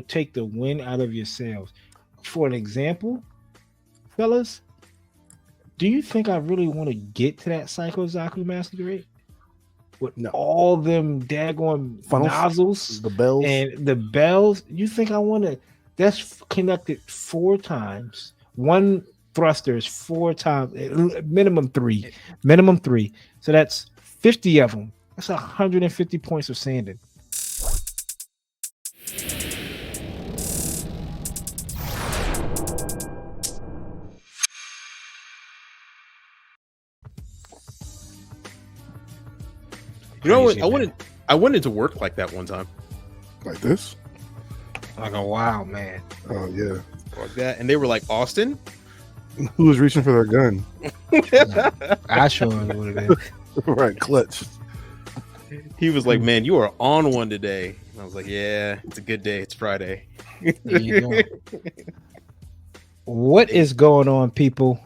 take the wind out of your sails. For an example, fellas, do you think I really want to get to that Psycho Zaku masquerade with No. all them daggone Funnels? nozzles, The bells? and the bells? You think I want to? That's connected 4 times. One thruster is 4 times, minimum three. So that's 50 of them. That's 150 points of sanding. You know what? Crazy, man. I went into work like that one time. Like this? Like a wow, man. Oh, yeah. Like that. And they were like, Austin? Who was reaching for their gun? I sure know what it is. Right, clutch. He was like, man, you are on one today. And I was like, yeah, it's a good day. It's Friday. There you go. What is going on, people?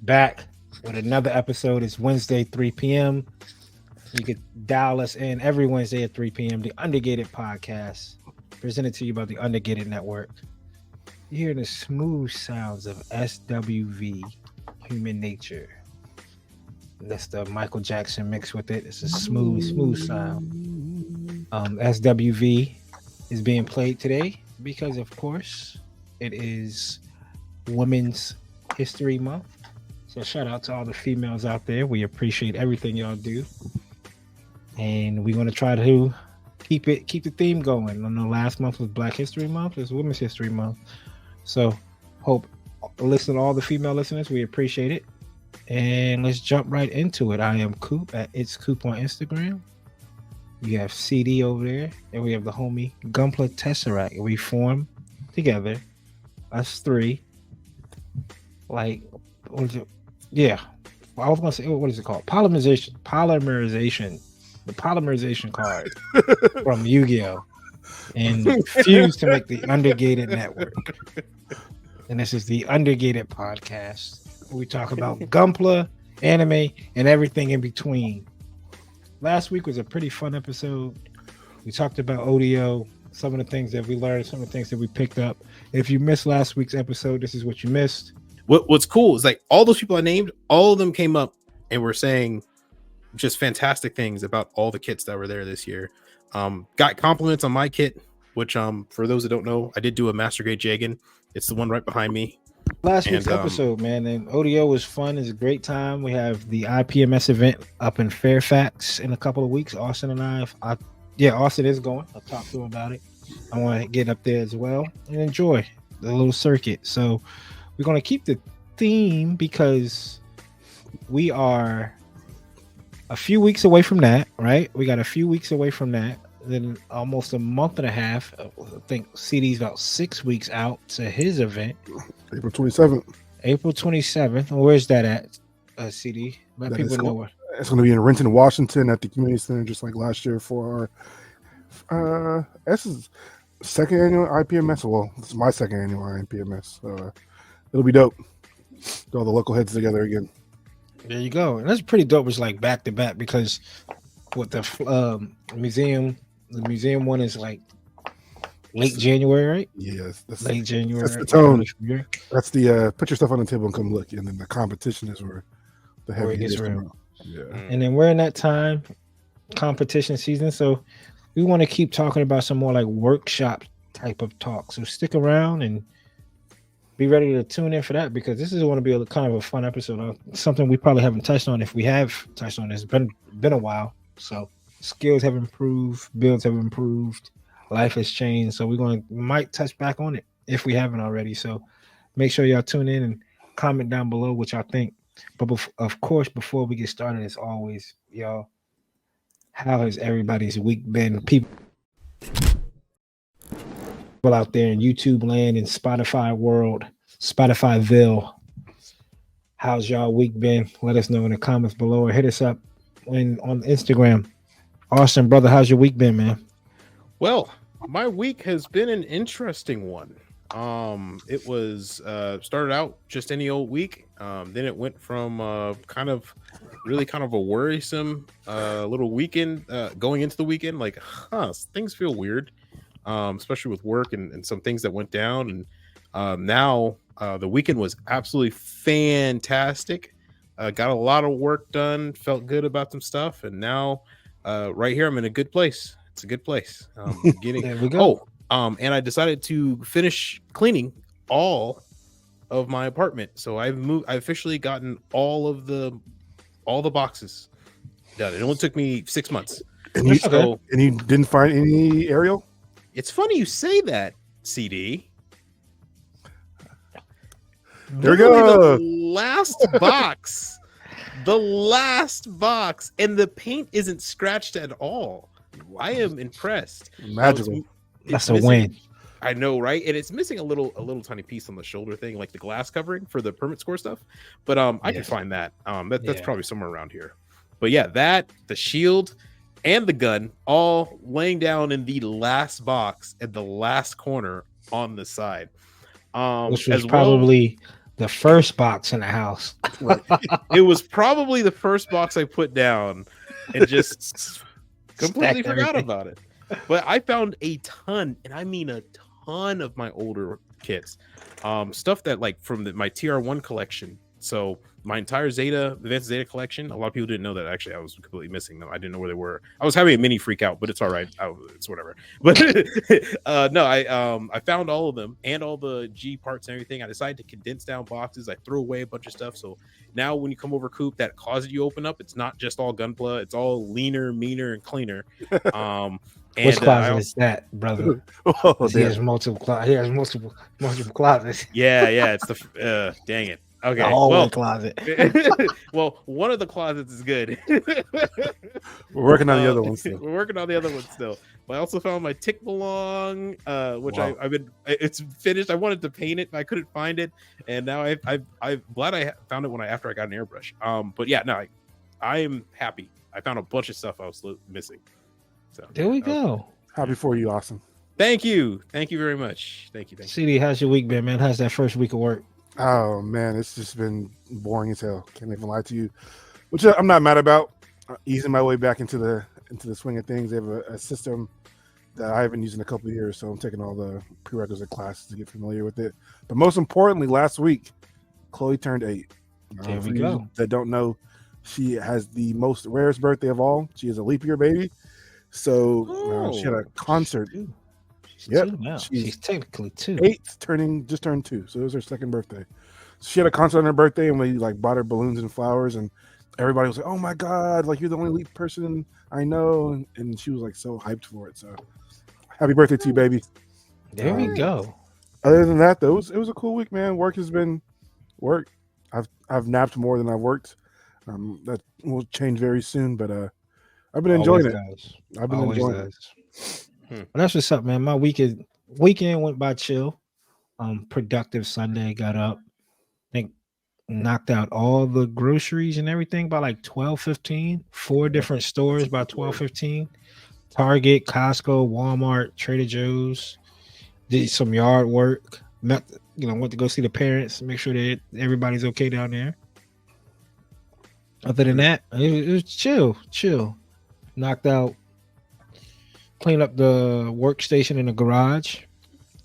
Back with another episode. It's Wednesday, 3 p.m. You could dial us in every Wednesday at 3 p.m. The Undergated Podcast, presented to you by the Undergated Network. You hear the smooth sounds of SWV, Human Nature. That's the Michael Jackson mix with it. It's a smooth sound. SWV is being played today because, of course, it is Women's History Month. So shout out to all the females out there. We appreciate everything y'all do. And we're going to try to keep the theme going. I know last month was Black History Month. It's Women's History Month. So hope listen to all the female listeners. We appreciate it. And let's jump right into it. I am Coop at It's Coop on Instagram. We have CD over there. And we have the homie Gunpla Tesseract. We form together. Us three. Like, what is it? Yeah. I was going to say, what is it called? Polymerization. The polymerization card from Yu-Gi-Oh! And fused to make the Undergated Network. And this is the Undergated Podcast, where we talk about Gunpla, anime, and everything in between. Last week was a pretty fun episode. We talked about ODO, some of the things that we learned, some of the things that we picked up. If you missed last week's episode, this is what you missed. What's cool is like all those people I named, all of them came up and were saying just fantastic things about all the kits that were there this year. Got compliments on my kit, which for those that don't know, I did do a Master Grade Jagan. It's the one right behind me. Last week's episode, man, and ODO was fun. It's a great time. We have the IPMS event up in Fairfax in a couple of weeks. Austin and Austin is going. I'll talk to him about it. I want to get up there as well and enjoy the little circuit. So we're going to keep the theme because we are a few weeks away from that, right? We got a few weeks away from that. Then almost a month and a half. I think CD's about 6 weeks out to his event. April 27th. April 27th. Where's that at, CD? Let people know where. It's going to be in Renton, Washington at the community center, just like last year for our this is second annual IPMS. Well, this is my second annual IPMS. So it'll be dope. Get all the local heads together again. There you go. And that's pretty dope. It's like back to back because with the museum one is like late January, right? Yes, late January. That's the tone. That's the put your stuff on the table and come look. And then the competition is where the heavy gets real. Yeah. And then we're in that time, competition season. So we want to keep talking about some more like workshop type of talk. So stick around and be ready to tune in for that because this is going to be a kind of a fun episode. Something we probably haven't touched on. If we have touched on, it's been a while. So skills have improved, builds have improved, life has changed. So we might touch back on it if we haven't already. So make sure y'all tune in and comment down below what y'all think. But of course, before we get started, as always, y'all, how has everybody's week been? People out there in YouTube land and Spotify world, Spotifyville. How's y'all week been? Let us know in the comments below or hit us up on Instagram. Austin, brother, how's your week been, man? Well, my week has been an interesting one. It was started out just any old week. Then it went from kind of a worrisome little weekend going into the weekend, like, things feel weird. especially with work and some things that went down. And now the weekend was absolutely fantastic. Got a lot of work done, felt good about some stuff, and now right here I'm in a good place. It's a good place. There we go. And I decided to finish cleaning all of my apartment. So I officially gotten all the boxes done. It only took me 6 months. And you didn't find any Ariel? It's funny you say that, CD. There we go. The last box. The last box. And the paint isn't scratched at all. I am impressed. Magical. That's a win. I know, right? And it's missing a little tiny piece on the shoulder thing, like the glass covering for the permit score stuff. But I can find that. That's probably somewhere around here. But yeah, that, the shield, and the gun all laying down in the last box at the last corner on the side. Which was probably the first box in the house. Right. It was probably the first box I put down and just completely forgot about it. But I found a ton, and I mean a ton of my older kits. Stuff that like from my TR1 collection. So my entire Advanced Zeta collection. A lot of people didn't know that actually I was completely missing them. I didn't know where they were. I was having a mini freak out, but it's all right. It's whatever. But no, I found all of them and all the G parts and everything. I decided to condense down boxes. I threw away a bunch of stuff. So now when you come over Coop, that closet you open up, it's not just all Gunpla. It's all leaner, meaner, and cleaner. Which closet is that, brother? He has multiple closets. Yeah. It's the dang it. Okay. One closet. Well, one of the closets is good. We're working on the other one still. We're working on the other one still. But I also found my Tick Belong, which I've been. It's finished. I wanted to paint it, but I couldn't find it, and now I'm glad I found it after I got an airbrush. But yeah, no, I am happy. I found a bunch of stuff I was missing. So there we go. Happy for you, Austin. Thank you very much. Thank you. CD, how's your week been, man? How's that first week of work? Oh man, it's just been boring as hell. Can't even lie to you, which I'm not mad about. Easing my way back into the swing of things. They have a system that I haven't used in a couple of years, so I'm taking all the prerequisite classes to get familiar with it. But most importantly, last week, Chloe turned 8. There we go. That don't know, she has the most rarest birthday of all. She is a leap year baby, so she had a concert. She's technically 2. 8, just turned 2, so it was her second birthday. So she had a concert on her birthday, and we like bought her balloons and flowers, and everybody was like, "Oh my god, like you're the only leap person I know," and she was like so hyped for it. So happy birthday to you, baby. There we go. Other than that, though, it was a cool week, man. Work has been work. I've napped more than I've worked. That will change very soon, but I've been enjoying it. I've been enjoying it. Well, that's what's up, man. My weekend went by chill. Productive Sunday. Got up. I think knocked out all the groceries and everything by like 12:15. 4 different stores by 12:15. Target, Costco, Walmart, Trader Joe's. Did some yard work. Went to go see the parents, make sure that everybody's okay down there. Other than that, it was chill. Knocked out. Clean up the workstation in the garage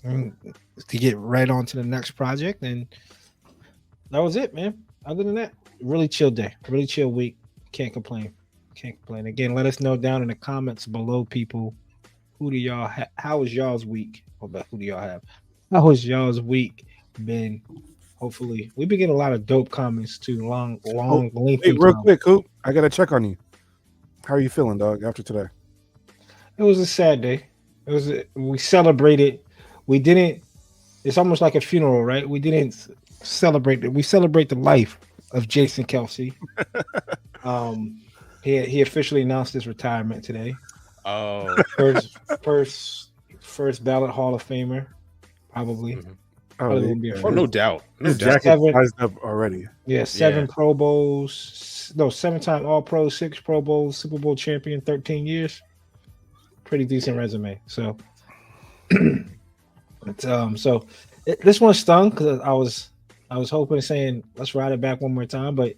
to get right on to the next project, and that was it, man. Other than that, really chill day, really chill week. Can't complain. Again, let us know down in the comments below, people. Who do y'all how was y'all's week? Who do y'all have? How has y'all's week been? Hopefully, we've been getting a lot of dope comments too. Long, lengthy. Hey, real quick, Coop, I gotta check on you. How are you feeling, dog? After today? It was a sad day. We celebrated. We didn't. It's almost like a funeral, right? We didn't celebrate it. We celebrate the life of Jason Kelsey. He officially announced his retirement today. Oh, first ballot Hall of Famer, probably. Mm-hmm. No doubt. Sized up already. Yeah, 7 Pro Bowls. No, 7-time All Pro, 6 Pro Bowls, Super Bowl champion, 13 years. Pretty decent resume. So, this one stung because I was hoping saying let's ride it back one more time, but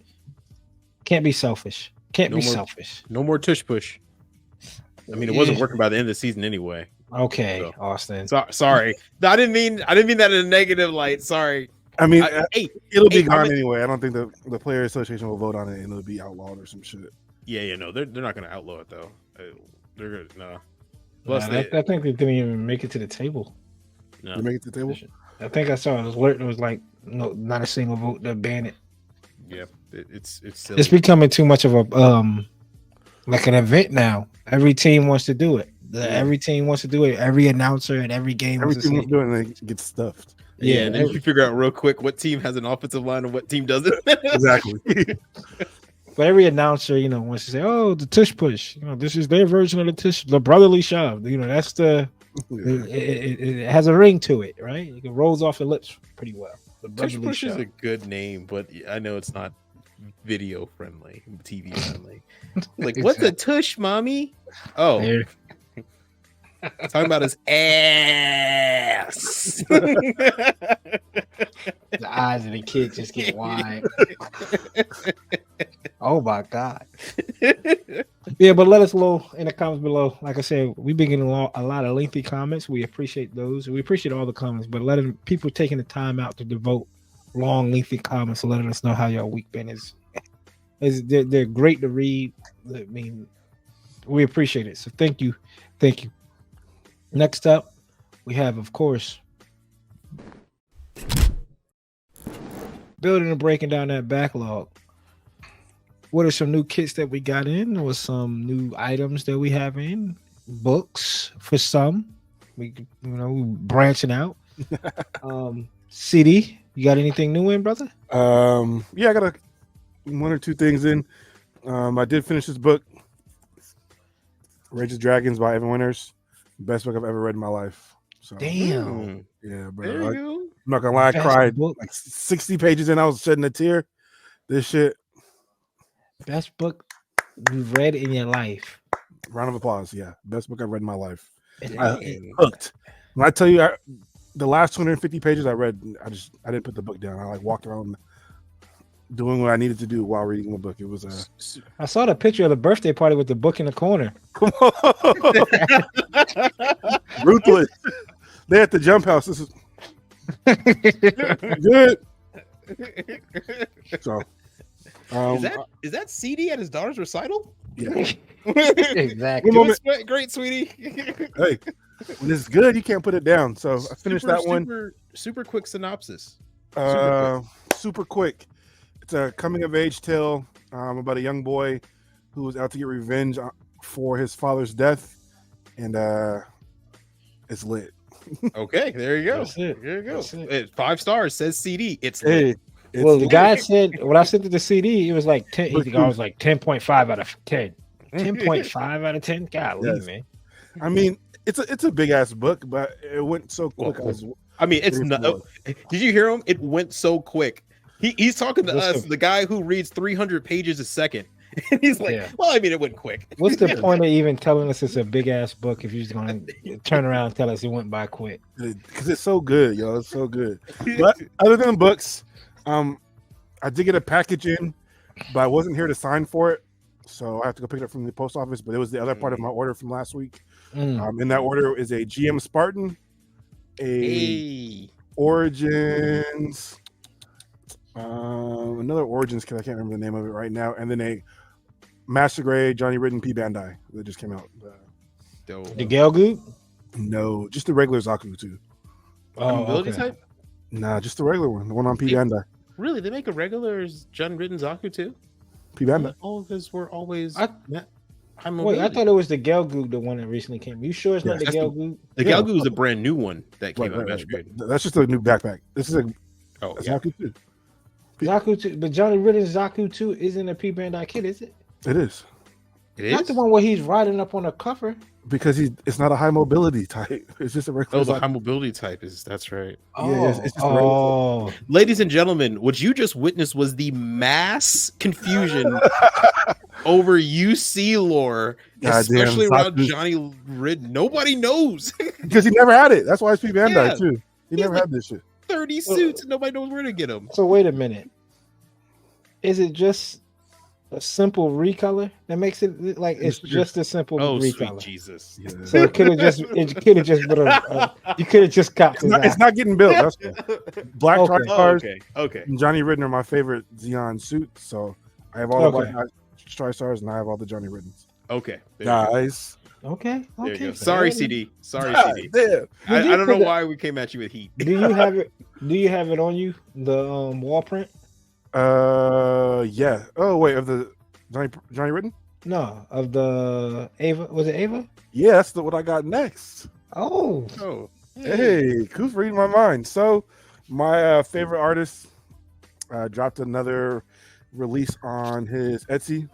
can't be selfish. Selfish. No more tush push. I mean, it wasn't working by the end of the season anyway. Okay, So, Austin. sorry. I didn't mean that in a negative light. Sorry. I mean, Hey, it'll be gone anyway. I don't think the player association will vote on it and it'll be outlawed or some shit. Yeah, no, they're not gonna outlaw it though. They're gonna no. Plus, I think they didn't even make it to the table. No. They make it to the table. I think I saw an alert. It was like no, not a single vote to ban it. Yeah, it's silly. It's becoming too much of a like an event now. Every team wants to do it. Every team wants to do it. Every announcer at every game. Every team wants to do it, and they get stuffed. Yeah, and then you figure out real quick what team has an offensive line and what team doesn't. Exactly. But every announcer, wants to say, "Oh, the tush push." This is their version of the brotherly shove. That's the. It has a ring to it, right? It rolls off the lips pretty well. The tush push is a good name, but I know it's not video friendly, TV friendly. Like, what's a tush, mommy? Oh. Talking about his ass. The eyes of the kid just get wide. Oh my God. Yeah, but let us know in the comments below. Like I said, we've been getting a lot of lengthy comments. We appreciate those. We appreciate all the comments, but people taking the time out to devote long, lengthy comments, letting us know how your week been is they're great to read. I mean, we appreciate it. So thank you. Next up, we have, of course, building and breaking down that backlog. What are some new kits that we got in? Or some new items that we have in? Books for some. We branching out. CD, you got anything new in, brother? Yeah, I got one or two things in. I did finish this book, Rage of Dragons by Evan Winters. Best book I've ever read in my life. So, damn. Yeah, bro. I'm not gonna lie, I cried like 60 pages in. I was shedding a tear. This shit. Best book you've read in your life. Round of applause. Yeah, best book I've read in my life. I hooked. When I tell you, the last 250 pages I read, I didn't put the book down. I walked around doing what I needed to do while reading the book. It was I saw the picture of the birthday party with the book in the corner. Come on. Ruthless. They at the jump house. This is good. So is that CD at his daughter's recital? Yeah. Exactly. Great, sweetie. Hey, when it's good, you can't put it down. So I finished that one. Super quick synopsis. Super quick. It's a coming of age tale about a young boy who was out to get revenge for his father's death, and it's lit. Okay, there you go. There you go. 5 stars, says CD. It's lit. Well, the guy said when I sent it to CD, it was like 10. I was like 10.5 out of 10. 10.5 out of 10. Golly, man. I mean, it's a big ass book, but it went so quick. It's not. Did you hear him? It went so quick. He's talking to us, the guy who reads 300 pages a second. And he's like, well, I mean, it went quick. What's the point of even telling us it's a big ass book if you're just going to turn around and tell us it went by quick? Because it's so good, yo. It's so good. But other than books, I did get a package in, but I wasn't here to sign for it. So I have to go pick it up from the post office. But it was the other part of my order from last week. In that order is a GM Spartan, Origins, another Origins kit. I can't remember the name of it right now. And then a Master Grade Johnny Ridden P Bandai that just came out. The Gelgoot? No, just the regular Zaku too. Ability type? Nah, just the regular one. The one on P Bandai. Really? They make a regular Johnny Ridden Zaku too? P Bandai. All of his were always. I thought it was the Gelgoot, the one that recently came. You sure it's not the Gelgoot? The Gelgoot is a brand new one that came out. Right. That's just a new backpack. This is a Zaku too. Zaku 2, but Johnny Ridden's Zaku 2 isn't a P Bandai kit, is it? It is. Not the one where he's riding up on a cover. Because it's not a high mobility type. It's just a regular. The high mobility type that's right. It's just ladies and gentlemen, what you just witnessed was the mass confusion over UC lore, especially around Johnny Ridden. Nobody knows because he never had it. That's why it's P Bandai too. He never had this shit. 30 suits and nobody knows where to get them. So wait a minute. Is it just a simple recolor that makes it like it's just a simple Oh, sweet recolor. Jesus. Yeah. So it could have just been you could have just copped his It's eye. not getting built. That's all. Black Okay. TriStars Okay. and Johnny Ridden are my favorite Xeon suits. So I have all the Okay. Black TriStars and I have all the Johnny Riddens. Okay. There you go. Nice. Okay. There you Okay. go. Sorry, fair CD. Sorry, God CD. damn. I You don't know pick up- why we came at you with heat. Do you have it? Do you have it on you? The wall print? Yeah. Oh wait, of the Johnny Ridden? No, of the Ava. Was it Ava? Yeah, that's what I got next. Oh, Oh. Hey, who's reading my mind? So, my favorite artist dropped another release on his Etsy.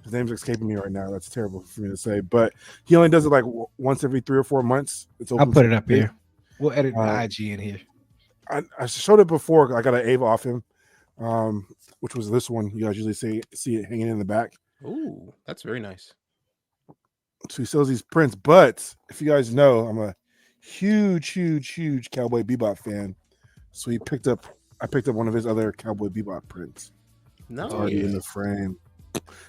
His name's escaping me right now. That's terrible for me to say, but he only does it like once every 3 or 4 months. It's I'll put it up here. We'll edit the IG in here. I showed it before. I got an Ava off him, which was this one. You guys usually see it hanging in the back. Ooh, that's very nice. So he sells these prints. But if you guys know, I'm a huge Cowboy Bebop fan. So I picked up one of his other Cowboy Bebop prints. No, It's already in the frame.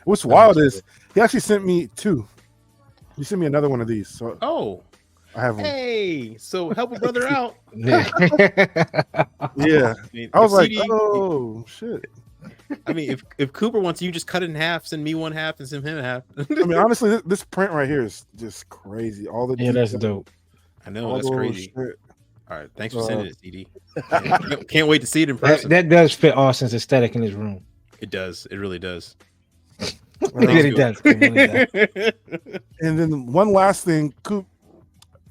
What's wild is he actually sent me 2. He sent me another one of these. So Oh, I have one. hey, so help a brother out. Yeah. Yeah. mean, I was if like, CD oh shit. I mean, if Cooper wants you, just cut it in half, send me one half, and send him a half. I mean, honestly, this print right here is just crazy. All the Yeah, that's details, dope. I know all that's the crazy. shit. All right, thanks for sending it, CD. Can't wait to see it in That, person. that does fit Austin's aesthetic in his room. It does. It really does. It really does. It really does. And then one last thing, Coop,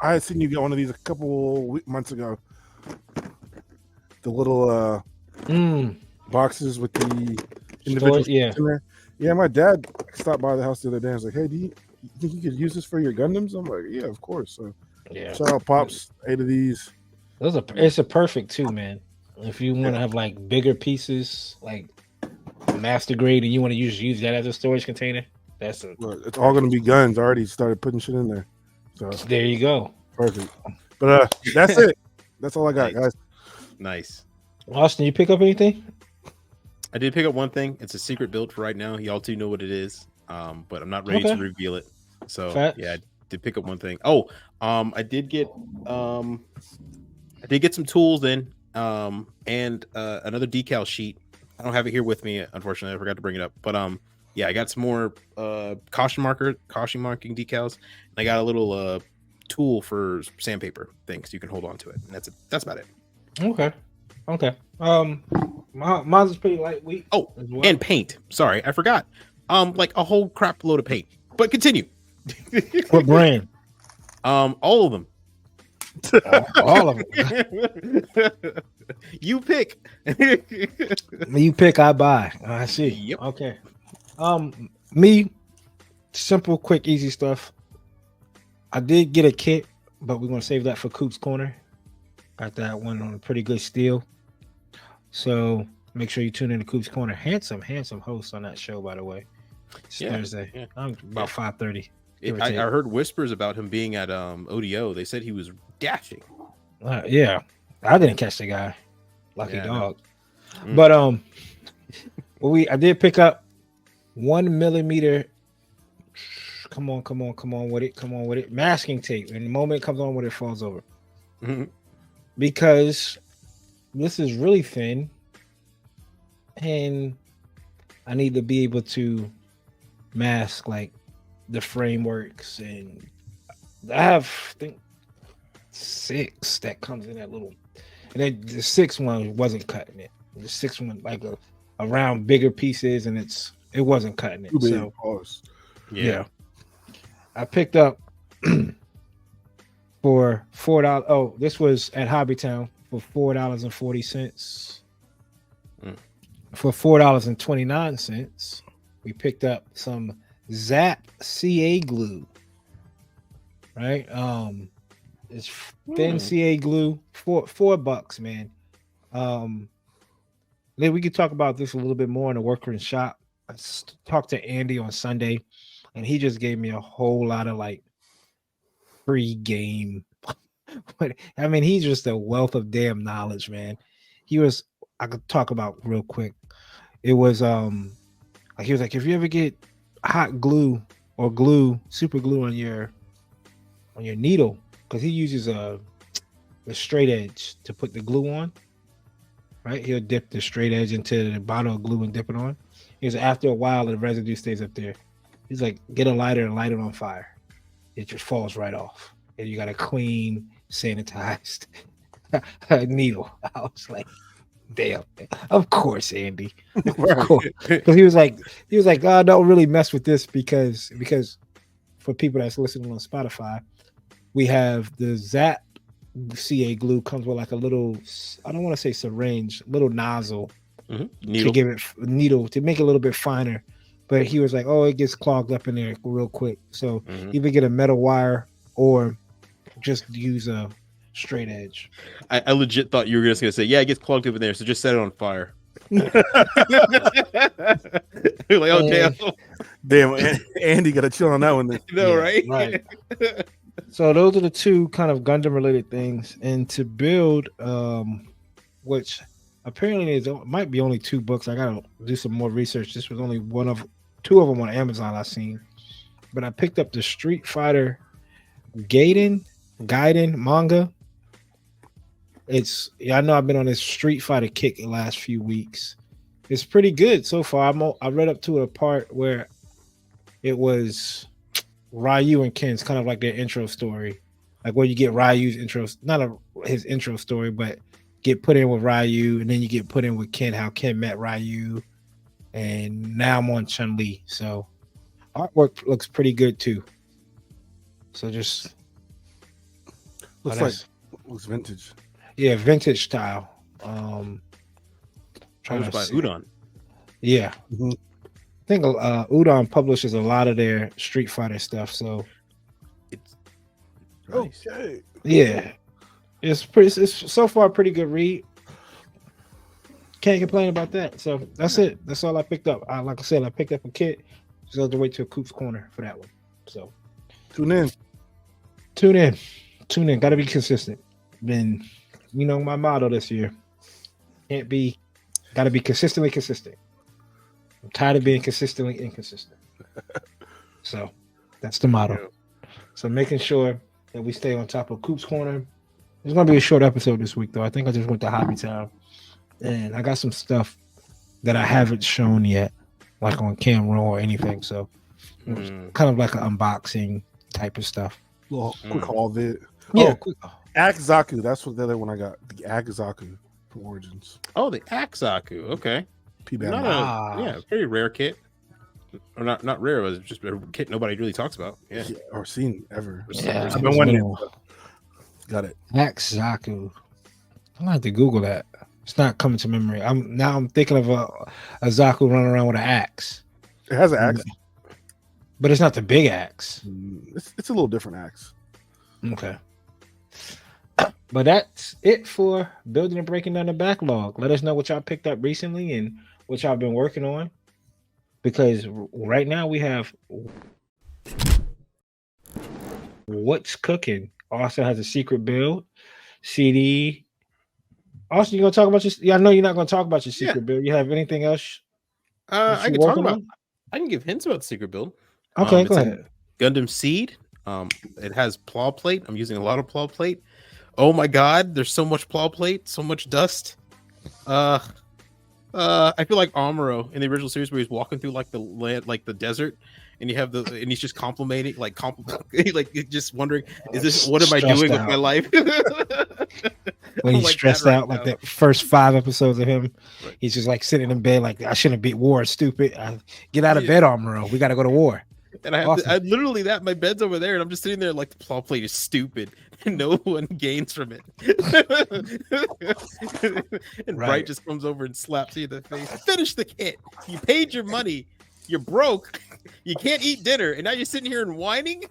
I had seen you get one of these a couple months ago. The little boxes with the individual yeah. in there. Yeah, my dad stopped by the house the other day and was like, hey, do you think you could use this for your Gundams? I'm like, yeah, of course. So Yeah. shout out Pops, 8 of these. It's a perfect too, man. If you want to have like bigger pieces, like master grade, and you want to use that as a storage container, that's a Look, it's all going to be guns. I already started putting shit in there. So there you go. perfect. But that's it. That's all I got, Nice. guys. Nice. Austin, you pick up anything? I did pick up one thing. It's a secret build for right now. Y'all two know what it is, but I'm not ready to reveal it. So Facts. yeah, I did pick up one thing. Oh, I did get some tools in, and another decal sheet. I don't have it here with me, unfortunately. I forgot to bring it up. But yeah, I got some more caution marking decals, and I got a little tool for sandpaper things you can hold on to it. And that's about it. Okay. Mine's is pretty lightweight. Oh, as well. and paint. Sorry, I forgot. Like a whole crap load of paint. But continue. What brand? All of them. All of them. You pick. You pick, I buy. I see. Yep. Okay. Me, simple, quick, easy stuff. I did get a kit, but we're gonna save that for Coop's Corner. Got that one on a pretty good steal. So make sure you tune in to Coop's Corner. Handsome host on that show, by the way. It's Thursday. Yeah. About 5:30. I heard whispers about him being at ODO. They said he was dashing. Yeah, I didn't catch the guy. Lucky Yeah, dog. No. But I did pick up 1 millimeter. Come on with it. Masking tape. And the moment it comes on with it falls over. Mm-hmm. Because this is really thin. And I need to be able to mask like the frameworks, and I have I think 6 that comes in that little, and then the 6th one wasn't cutting it. The 6th one like around bigger pieces, and it wasn't cutting it. So Yeah. I picked up for $4. Oh, this was at Hobbytown for $4.40. For $4.29, we picked up some Zap CA glue. Right? It's thin CA glue, $4, man. Then we could talk about this a little bit more in the worker and shop. I talked to Andy on Sunday, and he just gave me a whole lot of like free game. But I mean, he's just a wealth of damn knowledge, man. I could talk about real quick. It was I Like he was like, if you ever get hot glue or glue, super glue on your needle, because he uses a straight edge to put the glue on. Right, he'll dip the straight edge into the bottle of glue and dip it on. He's after a while, the residue stays up there. He's like, get a lighter and light it on fire. It just falls right off, and you got a clean, sanitized needle. I was like, damn, of course, Andy, because he was like, oh, don't really mess with this because for people that's listening on Spotify, we have the Zap CA glue comes with like a little, I don't want to say syringe, little nozzle to give it needle to make it a little bit finer. But he was like, oh, it gets clogged up in there real quick. So either get a metal wire or just use a straight edge. I legit thought you were just going to say, yeah, it gets clogged up in there. So just set it on fire. Like, oh, damn, Andy got to chill on that one. Then. No, right? Right. So those are the two kind of Gundam related things. And to build, which apparently might be only 2 books. I got to do some more research. This was only 2 of them on Amazon I've seen. But I picked up the Street Fighter Gaiden manga. I know I've been on this Street Fighter kick the last few weeks. It's pretty good so far. I read up to a part where it was Ryu and Ken's kind of like their intro story, like where you get Ryu's intro, not his intro story, but get put in with Ryu, and then you get put in with Ken, how Ken met Ryu, and now I'm on Chun-Li. So artwork looks pretty good too. So just looks vintage. Yeah, vintage style. Trying to buy Udon. Yeah. Mm-hmm. I think Udon publishes a lot of their Street Fighter stuff, so it's nice. Okay. Yeah, it's so far a pretty good read. Can't complain about that. So that's it. That's all I picked up. Like I said, I picked up a kit. Just have to wait till Coop's Corner for that one. So tune in. Got to be consistent. Been, my motto this year. Got to be consistently consistent. I'm tired of being consistently inconsistent. So that's the motto. So making sure that we stay on top of Coop's Corner. It's going to be a short episode this week, though. I think I just went to Hobby Town, and I got some stuff that I haven't shown yet, like on camera or anything. So kind of like an unboxing type of stuff. Little quick haul vid. Yeah. Akizaku. That's what the other one I got. The Akizaku from Origins. Oh, the Akizaku. Okay. Pretty rare kit. Or not rare, but just a kit nobody really talks about. Yeah. Or seen ever. Yeah, I've been wondering. Got it. Akizaku. I'm gonna have to Google that. It's not coming to memory. I'm thinking of a Zaku running around with an axe. It has an axe, but it's not the big axe. It's a little different axe. Okay. But that's it for building and breaking down the backlog. Let us know what y'all picked up recently and what y'all been working on. Because right now we have What's Cooking. Austin has a secret build. CD. Austin, you gonna talk about your? Yeah, I know you're not gonna talk about your secret build. You have anything else? I can talk about. I can give hints about the secret build. Okay, go ahead. Gundam Seed. It has plow plate. I'm using a lot of plow plate. Oh my god, there's so much plow plate, so much dust. I feel like Amuro in the original series where he's walking through like the land, like the desert, and he's just complimenting, like just wondering, what am I doing with my life? When he's stressed out, like the first 5 episodes of him, he's just like sitting in bed, like I shouldn't be war, stupid. Get out of bed, Amuro. We got to go to war. And I literally my bed's over there, and I'm just sitting there like the plow plate is stupid, and no one gains from it. And Bright just comes over and slaps you in the face. Finish the kit. You paid your money. You're broke. You can't eat dinner, and now you're sitting here and whining.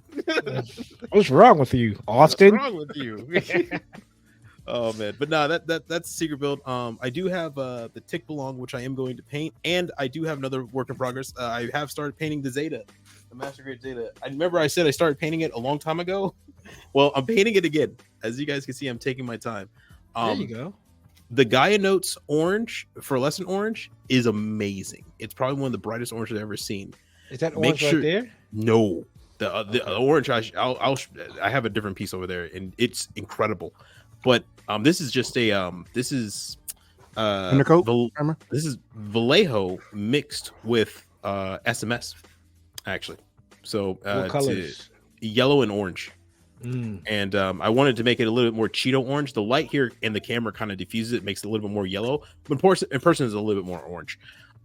What's wrong with you, Austin? What's wrong with you? Oh man, but no, that's a secret build. I do have the Tick Belong, which I am going to paint, and I do have another work in progress. I have started painting the Zeta, the Master Grade Zeta. I remember I said I started painting it a long time ago. Well, I'm painting it again. As you guys can see, I'm taking my time. There you go. the Gaia Notes orange for Lesson Orange is amazing. It's probably one of the brightest oranges I've ever seen. Is that orange right there? No, the orange. I have a different piece over there, and it's incredible. But this is just a this is this is Vallejo mixed with SMS actually. So what colors? Yellow and orange. And I wanted to make it a little bit more Cheeto orange. The light here in the camera kind of diffuses it, makes it a little bit more yellow. But in person is a little bit more orange.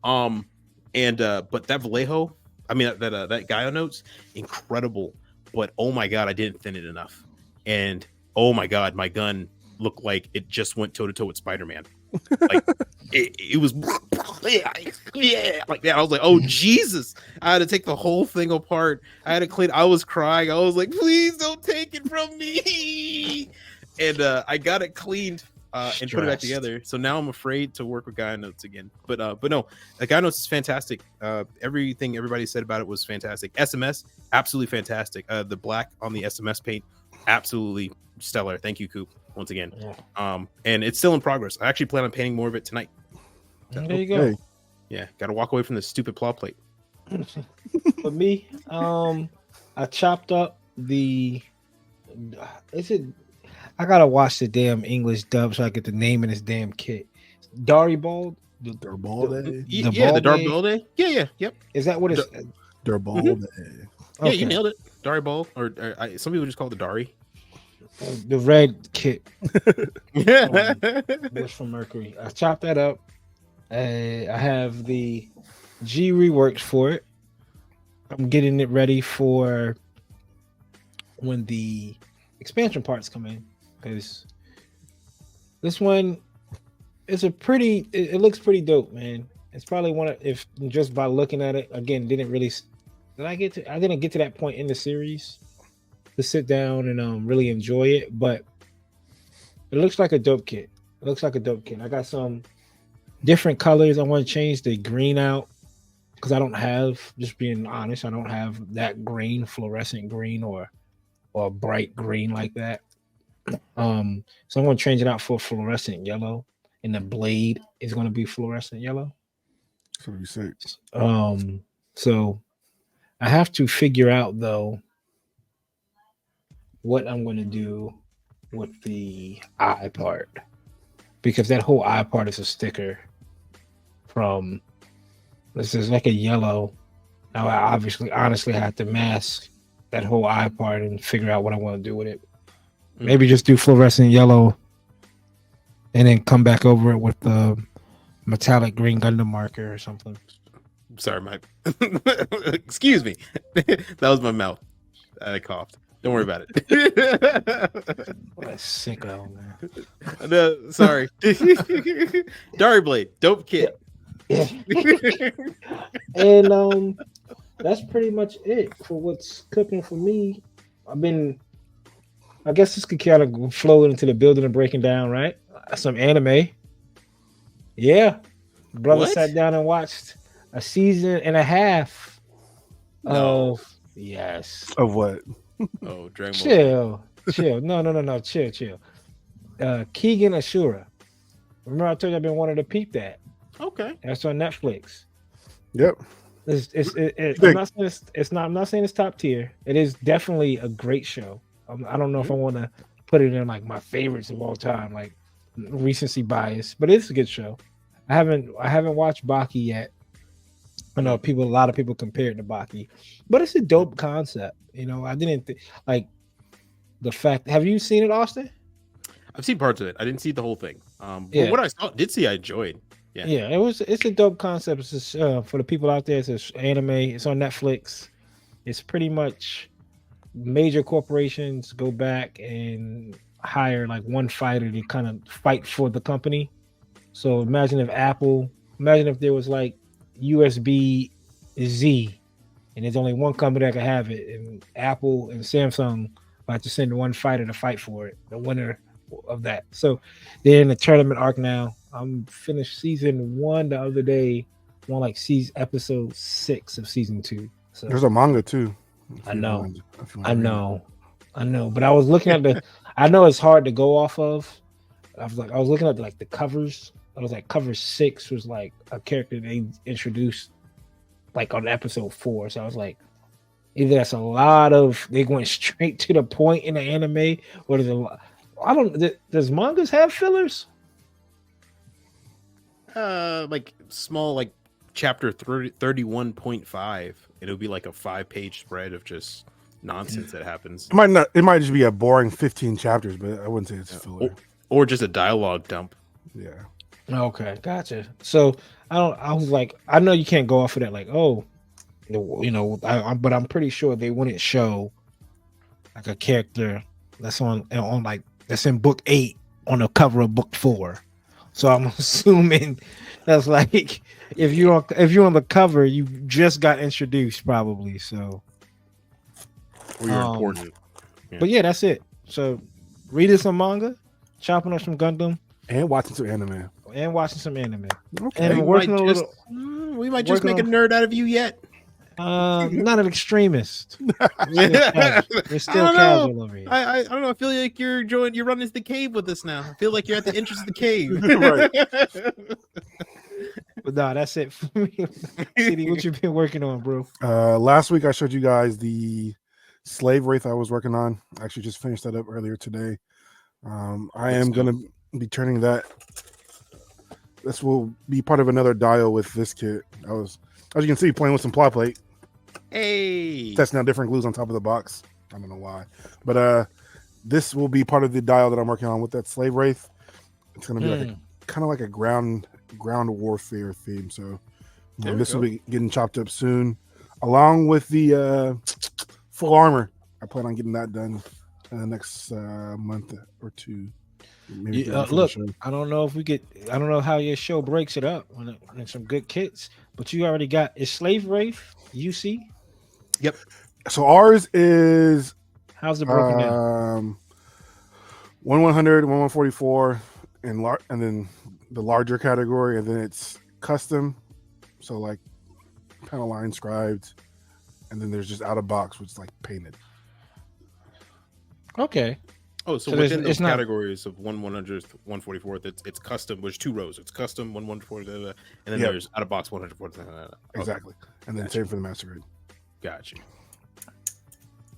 But that Vallejo, I mean that Gaia Notes, incredible. But oh my god, I didn't thin it enough. And oh my god, my gun looked like it just went toe to toe with Spider-Man. Like it was like that. I was like, oh Jesus! I had to take the whole thing apart. I had to clean. I was crying. I was like, please don't take it from me. And I got it cleaned and put it back together. So now I'm afraid to work with Gaia Notes again. But no, Gaia Notes is fantastic. Everything everybody said about it was fantastic. SMS, absolutely fantastic. The black on the SMS paint, absolutely stellar. Thank you, Coop, once again. And it's still in progress. I actually plan on painting more of it tonight. There you go. Yeah, got to walk away from this stupid plot plate. For me, I chopped up the. I gotta watch the damn English dub so I get the name of this damn kit. Daribaldi. The Daribaldi. Yeah. Yep. Is that what it's? Daribaldi. Yeah, you nailed it. Daribaldi, or some people just call it the Dari. The red kit. Was from Mercury. I chopped that up. I have the G reworks for it. I'm getting it ready for when the expansion parts come in, because this one is it looks pretty dope, man. It's probably one of, if just by looking at it again, I didn't get to that point in the series to sit down and really enjoy it, but it looks like a dope kit. I got some different colors. I want to change the green out because I don't have, just being honest, I don't have that green, fluorescent green or bright green like that. So I'm going to change it out for fluorescent yellow, and the blade is going to be fluorescent yellow. That's what you say. So I have to figure out though what I'm going to do with the eye part, because that whole eye part is a sticker from, this is like a yellow. Now I honestly have to mask that whole eye part and figure out what I want to do with it. Maybe just do fluorescent yellow and then come back over it with the metallic green Gundam marker or something. Sorry, Mike. Excuse me. That was my mouth. I coughed. Don't worry about it. What a sicko, man. No, sorry. Dari Blade, dope kit. Yeah. And that's pretty much it for what's cooking for me. I guess this could kind of flow into the building and breaking down, right? Some anime. Yeah. Brother sat down and watched a season and a half of what? Oh, Dragon Ball. Chill. No. Chill. Keegan Ashura. Remember I told you I've been wanting to peep that. Okay. That's on Netflix. Yep. I'm not saying it's top tier. It is definitely a great show. I don't know if I want to put it in like my favorites of all time, like recency bias, but it's a good show. I haven't watched Baki yet. I know a lot of people compare it to Baki, but it's a dope concept. I didn't like the fact. Have you seen it, Austin? I've seen parts of it. I didn't see the whole thing. But what I I enjoyed. Yeah, it's a dope concept. It's just, for the people out there. It's an anime. It's on Netflix. It's pretty much major corporations go back and hire like one fighter to kind of fight for the company. So imagine if there was like USB Z, and there's only one company that can have it, and Apple and Samsung about to send one fighter to fight for it, the winner of that. So they're in the tournament arc now. I'm finished season 1 the other day, on like episode 6 of season 2. So there's a manga too. I know, but I was looking at I know it's hard to go off of, I was looking at like the covers. I was like, cover 6 was like a character they introduced like on episode 4. So I was like, either that's a lot of they went straight to the point in the anime, or there's a lot. I don't. Does mangas have fillers? Like small, like chapter 31.5. It'll be like a 5-page spread of just nonsense that happens. It might not. It might just be a boring 15 chapters, but I wouldn't say it's filler. Or just a dialogue dump. Yeah. Okay, gotcha. So I was like, I know you can't go off of that. Like, oh, but I'm pretty sure they wouldn't show like a character that's on like that's in book 8 on the cover of book 4. So I'm assuming that's like if you're on the cover, you just got introduced probably. So Or you're important. Yeah. But yeah, that's it. So reading some manga, chopping up some Gundam, and watching some anime. Okay. And we might just make a nerd out of you yet. Not an extremist. We're still I casual over here. I don't know. I feel like you're running into the cave with us now. I feel like you're at the entrance of the cave. Right. But no, that's it for me. CD, what you been working on, bro? Last week I showed you guys the Slave Wraith I was working on. I actually just finished that up earlier today. I am going to be turning that. This will be part of another dial with this kit. I was, as you can see, playing with some plot plate. Hey, testing out different glues on top of the box. I don't know why, but this will be part of the dial that I'm working on with that Slave Wraith. It's going to be like kind of like a ground warfare theme. So this will be getting chopped up soon, along with the full armor. I plan on getting that done in the next month or two. Maybe look, I don't know if we get. I don't know how your show breaks it up on some good kits, but you already got is Slave Wraith UC. Yep. So ours is how's it broken down? 100, 144, and then the larger category, and then it's custom. So like panel line scribed, and then there's just out of box, which is like painted. Okay. Oh, so within those categories of 100th, 144th, it's custom. There's 2 rows. It's custom 144th, and then there's out of box 144th. Exactly, and then same for the master grade. Gotcha.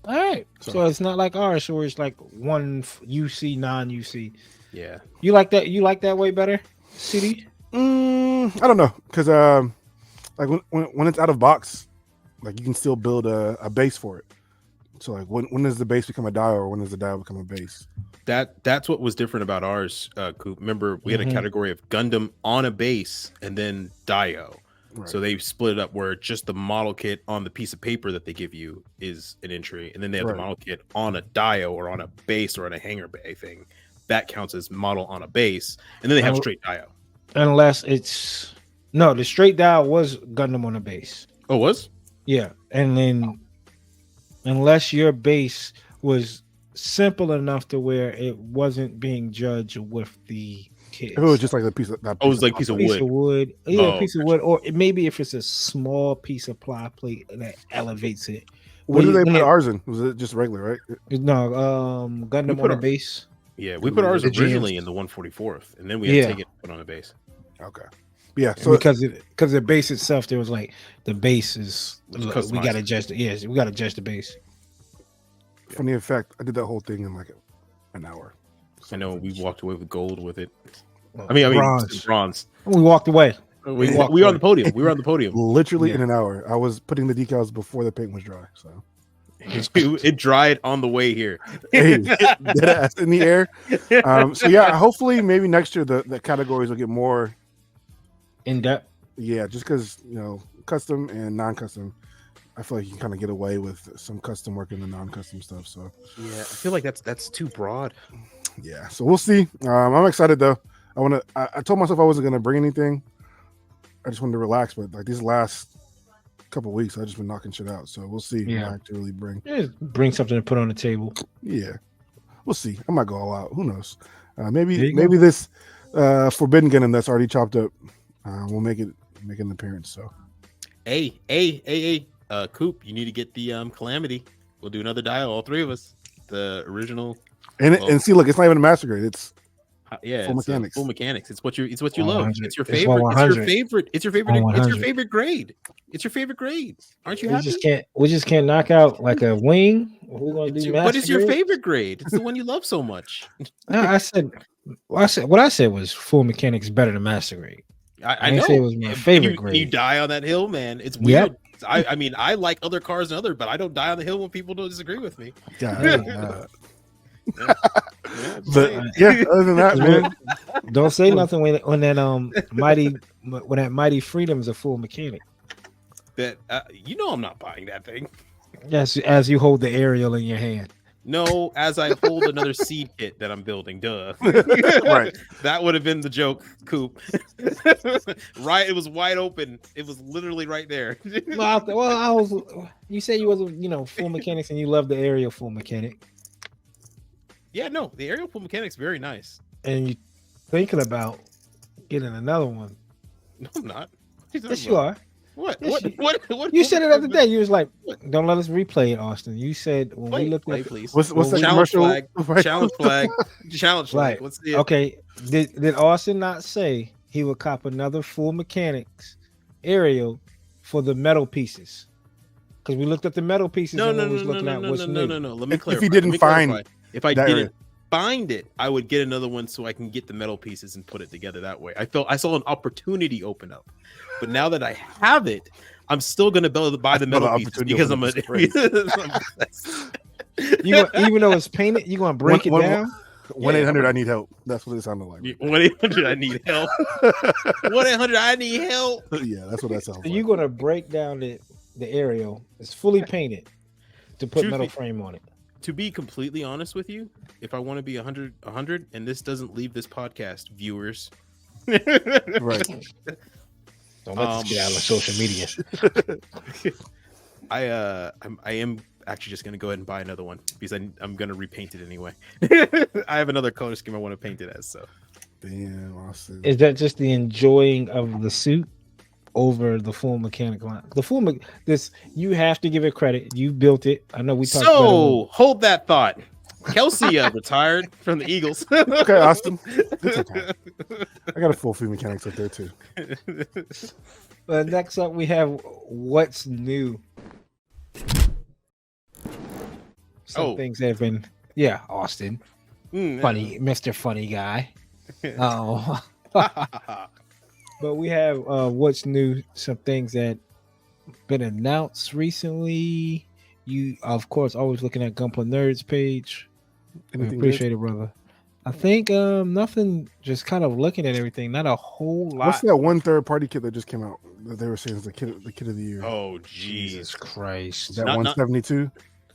All right, so it's not like ours, where it's like one UC, non-UC. Yeah, you like that? You like that way better, CD? I don't know, because like when it's out of box, like you can still build a base for it. So like when does the base become a dial, or when does the dial become a base? That's what was different about ours, Coop. Remember, we had a category of Gundam on a base and then Dio. Right. So they split it up where just the model kit on the piece of paper that they give you is an entry, and then they have the model kit on a Dio or on a base or on a hanger bay thing. That counts as model on a base, and then they have straight Dio. Unless it's the straight Dio was Gundam on a base. Oh, was? Yeah, and then unless your base was simple enough to where it wasn't being judged with the kids. It was just like a piece of that. Oh, it was like a piece of wood. Yeah, a piece of wood, or maybe if it's a small piece of ply plate that elevates it. What did they put ours in? Was it just regular, right? No, Gundam on the base. Yeah, we put ours originally in the 144th, and then we had to take it and put on a base. Okay. Yeah, so because the base itself, there was like the base is we got to adjust it. Yes, we got to adjust the base. Funny effect, I did that whole thing in like an hour. I know we walked away with gold with it. Well, I mean bronze. We walked away. We were on the podium. We were on the podium. Literally in an hour. I was putting the decals before the paint was dry. So it dried on the way here. Hey, dead ass in the air. So yeah, hopefully maybe next year the categories will get more in depth. Yeah, just because custom and non-custom, I feel like you can kind of get away with some custom work in the non-custom stuff. So yeah, I feel like that's too broad. Yeah, so we'll see. I'm excited though. I told myself I wasn't gonna bring anything. I just wanted to relax, but like these last couple of weeks, I just been knocking shit out. So we'll see what I actually bring. Yeah, bring something to put on the table. Yeah, we'll see. I might go all out. Who knows? Maybe this Forbidden Gundam that's already chopped up will make an appearance. So hey, Coop, you need to get the Calamity. We'll do another dial, all 3 of us. The original. And see, look, it's not even a master grade. Yeah, Full it's mechanics. full mechanics. It's what you love. 100. It's your It's favorite. It's your 100. favorite. It's your favorite. It's your 100. favorite grade. It's your favorite grade. Aren't you We happy? just can't knock out like a wing. We're gonna do master. But it's your grade? favorite grade. It's the one you love so much. No, I said what I said was full mechanics better than master grade. I didn't know say it was my And favorite you grade. die on that hill, man. It's Yep. weird. I mean, I like other cars and other, but I don't die on the hill when people don't disagree with me. God. Yeah, But yeah, other than that, man, Don't say nothing when that mighty freedom's a full mechanic. that I'm not buying that thing. Yes, as you hold the aerial in your hand. No, as I hold another seed kit that I'm building. Duh. Right. That would have been the joke, Coop. Right. It was wide open. It was literally right there. You said you was full mechanics and you love the aerial full mechanic. Yeah, no, the aerial full mechanic's very nice. And you thinking about getting another one. No, I'm not. Yes, you are. What? Yes, What? You said it the other day. You was like, "Don't let us replay it, Austin." You said when we looked play, at please. what's the Challenge commercial? flag? Right. Challenge flag. Challenge flag. Right. Let's see it. Okay, did Austin not say he would cop another full mechanics aerial for the metal pieces? Because we looked at the metal pieces No. and we was looking at what's new. Let me clarify. If he didn't find if I that didn't area. find it, I would get another one so I can get the metal pieces and put it together that way. I saw an opportunity open up, but now that I have it, I'm still gonna buy the metal pieces because I'm Even though it's painted, you're gonna break it down. 1-800 I need help. That's what it sounded like. 1-800 I need help. 1-800 I need help. Yeah, that's what that sounds So like. you're gonna break down the aerial. It's fully painted to put metal frame on it. To be completely honest with you, if I want to be 100, and this doesn't leave this podcast, viewers, Right. Don't let this get out on social media. I am actually just gonna go ahead and buy another one because I'm gonna repaint it anyway. I have another color scheme I want to paint it as. So, Damn, Austin. Is that just the enjoying of the suit over the full mechanic line? This you have to give it credit. You built it. I know we talked about it. so hold that thought. Kelsey retired from the Eagles. Okay, Austin. It's okay. I got a full few mechanics up there too. But next up, we have what's new. Some things that have been, Austin, funny, Mr. Funny Guy. Oh, but we have what's new. Some things that been announced recently. You, of course, always looking at Gunpla Nerds page. We appreciate it, brother. I think nothing. Just kind of looking at everything. Not a whole lot. What's that one third-party kit that just came out that they were saying is the kit of the year? Oh, Jesus Christ! Is that 172?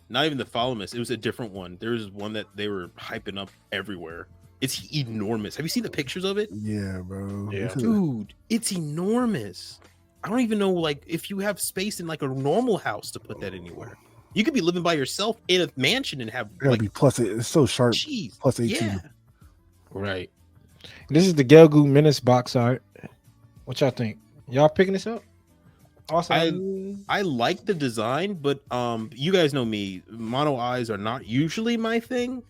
Not even the Follomus. It was a different one. There was one that they were hyping up everywhere. It's enormous. Have you seen the pictures of it? Yeah, bro. Yeah. Dude, it's enormous. I don't even know, like, if you have space in like a normal house to put that anywhere. You could be living by yourself in a mansion and have Gotta be plus. It's so sharp. Jeez. Plus 18. Yeah. Right. This is the Gelgu Menace box art. What y'all think? Y'all picking this up? Awesome. I like the design, but you guys know me. Mono eyes are not usually my thing.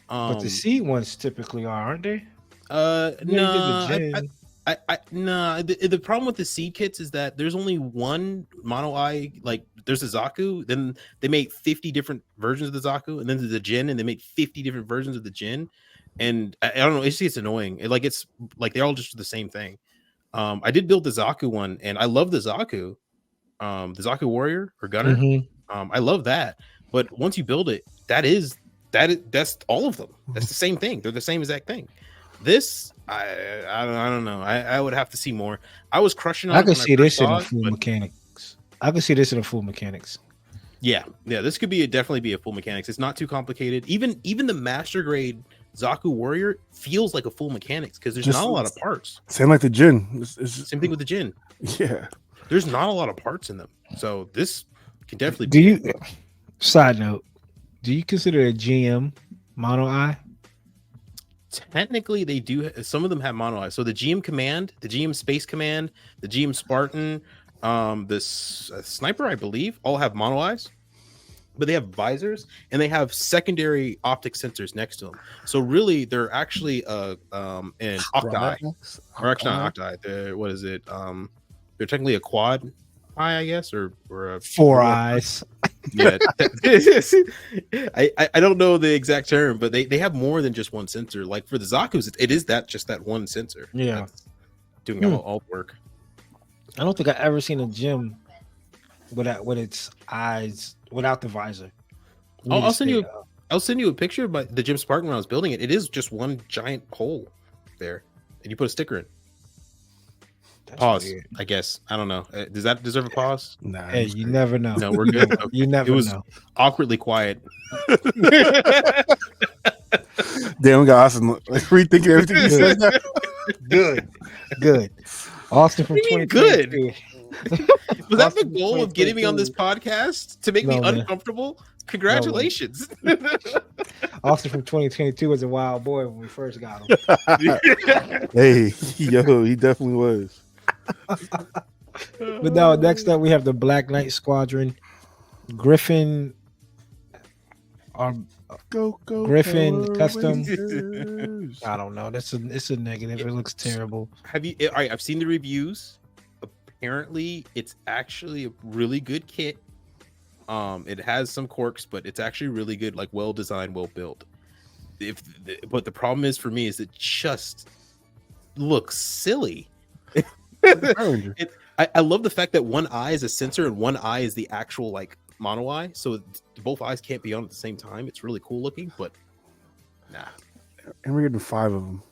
But the seed ones typically are, aren't they? No. The problem with the seed kits is that there's only one mono eye. Like there's a Zaku, then they make 50 different versions of the Zaku, and then there's the Jin, and they make 50 different versions of the Jin. And I don't know, it's annoying. It's like they're all just the same thing. I did build the Zaku one, and I love the Zaku warrior or gunner. Mm-hmm. I love that. But once you build it, that's all of them. That's the same thing. They're the same exact thing. This I don't know. I would have to see more. I was crushing on. I could see this in a full mechanics. I could see this in a full mechanics. Yeah. This could definitely be a full mechanics. It's not too complicated. Even the master grade Zaku warrior feels like a full mechanics because there's not a lot of parts. Same like the Jin. Same thing with the Jin. Yeah. There's not a lot of parts in them, so this can definitely. Side note, do you consider a GM mono eye? Technically, they do. Some of them have mono eyes. So the GM Command, the GM Space Command, the GM Spartan, this Sniper, I believe, all have mono eyes. but they have visors and they have secondary optic sensors next to them. So really, they're actually an octi, or actually not octi. What is it? They're technically a quad eye, I guess, or a Four eyes. Yeah, I don't know the exact term, but they have more than just one sensor. Like for the Zaku's, it is just that one sensor. Yeah, that's doing all the work. I don't think I've ever seen a gym with its eyes without the visor. I'll send you a picture of the gym Spartan when I was building it. It is just one giant hole there, and you put a sticker in. That's Pause. weird. I guess I don't know. Does that deserve a pause? Nah, Hey, you never know. No, we're good. Okay. You never It was know. awkwardly quiet. Damn, we got Austin like rethinking everything you said. Now. Good. Austin from What do you mean 2022. Was that the Austin goal of getting me on this 2022. podcast to make me No, man. uncomfortable? Congratulations. Austin from 2022 was a wild boy when we first got him. Hey, yo, he definitely was. But no, next up we have the Black Knight Squadron, Griffin, Go, Griffin Power custom. Rangers. I don't know. It's a negative. It looks terrible. Have you? All right, I've seen the reviews. Apparently, it's actually a really good kit. It has some quirks, but it's actually really good, like well designed, well built. But the problem is for me is it just looks silly. I love the fact that one eye is a sensor and one eye is the actual like mono eye, so both eyes can't be on at the same time. It's really cool looking, but nah. And we're getting 5 of them.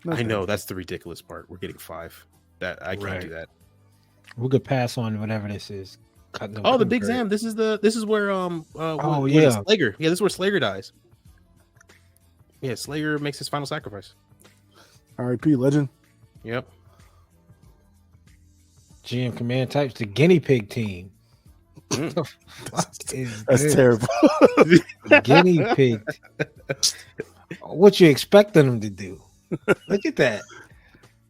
I know that's the ridiculous part. We're getting 5. That I can't do that. We could pass on whatever this is. Oh, the Big Zam. This is where yeah. Slager. Yeah, this is where Slager dies. Yeah, Slager makes his final sacrifice. R.I.P. Legend. Yep. GM Command types the guinea pig team. The fuck is That's this? terrible. Guinea pig. What you expecting them to do? Look at that.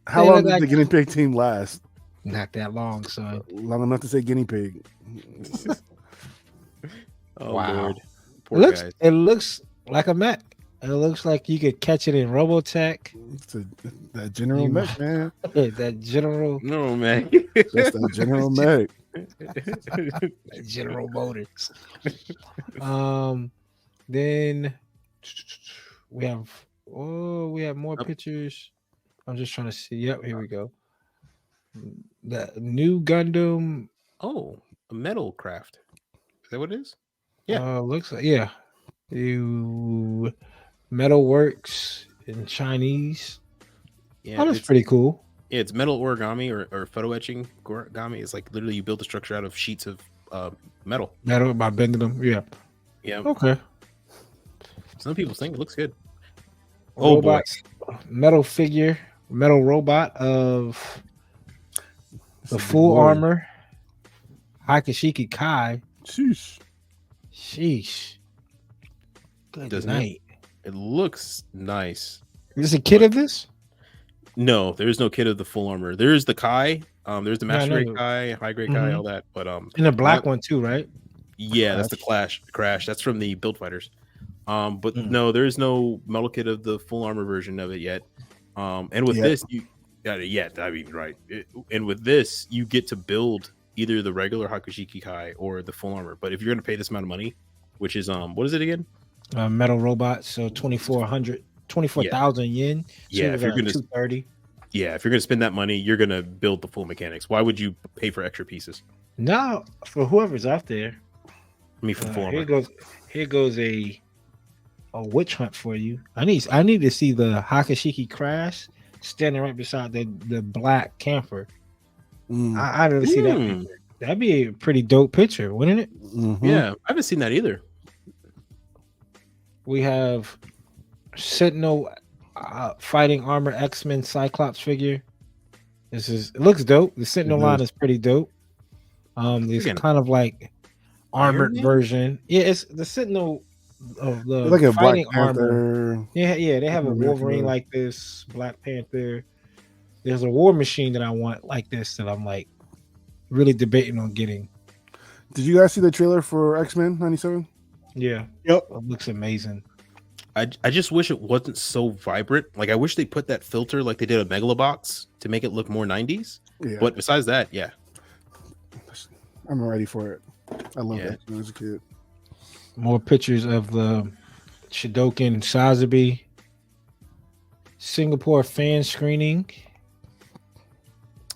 How They long look did like- the guinea pig team last? Not that long, son. Long enough to say guinea pig. Oh, Wow. Lord. Poor It guys. looks like a mech. It looks like you could catch it in Robotech. It's that General You- Mech, man. That General No, man. That's that General Mech. General Motors. Then we have more pictures. I'm just trying to see. Yep, here we go. The new Gundam Oh, a metal craft. Is that what it is? looks like you Metal Works in Chinese. Yeah, Oh, that's pretty cool. Yeah, it's metal origami or photo etching origami. It's like literally you build the structure out of sheets of metal. Metal by bending them. Yeah. Yeah. Okay. Some people think it looks good. Oh, Robots, metal figure, metal robot of the full armor. Hakashiki Kai. Sheesh. Sheesh. Good Doesn't it? night. It looks nice. Is this a kit of this? No, there is no kit of the full armor. There is the Kai. There's the Yeah, I master know grade that. Kai, high grade Kai, Mhm. all that. But And the black one too, right? yeah, that's the crash. That's from the Build Fighters. But no, there is no metal kit of the full armor version of it yet. And with this, you I mean, right. And with this, you get to build either the regular Hakushiki Kai or the full armor. But if you're going to pay this amount of money, which is what is it again? Metal robot, so 24,000 yen. So Yeah, if you're going to 230. if you're going to spend that money, you're going to build the full mechanics. Why would you pay for extra pieces? Now, for whoever's out there, I mean, for the full armor. here goes a witch hunt for you. I need to see the Hakashiki Crash standing right beside the black camper. I didn't see that picture. That'd be a pretty dope picture, wouldn't it? Mm-hmm. Yeah, I haven't seen that either. We have Sentinel fighting armor X-Men Cyclops figure. It looks dope. The Sentinel line is pretty dope. It's Again, kind of like armored Man? version. Yeah, it's the Sentinel of the Like a Black fighting armor. Panther. Yeah, they have a Wolverine like this, Black Panther. There's a War Machine that I want like this that I'm like really debating on getting. Did you guys see the trailer for X-Men 97? Yeah. Yep. It looks amazing. I just wish it wasn't so vibrant. Like I wish they put that filter like they did a Megalobox to make it look more 90s. Yeah. But besides that, yeah. I'm ready for it. I love Yeah. that when I was a kid. More pictures of the Shidoken Sazabi Singapore fan screening.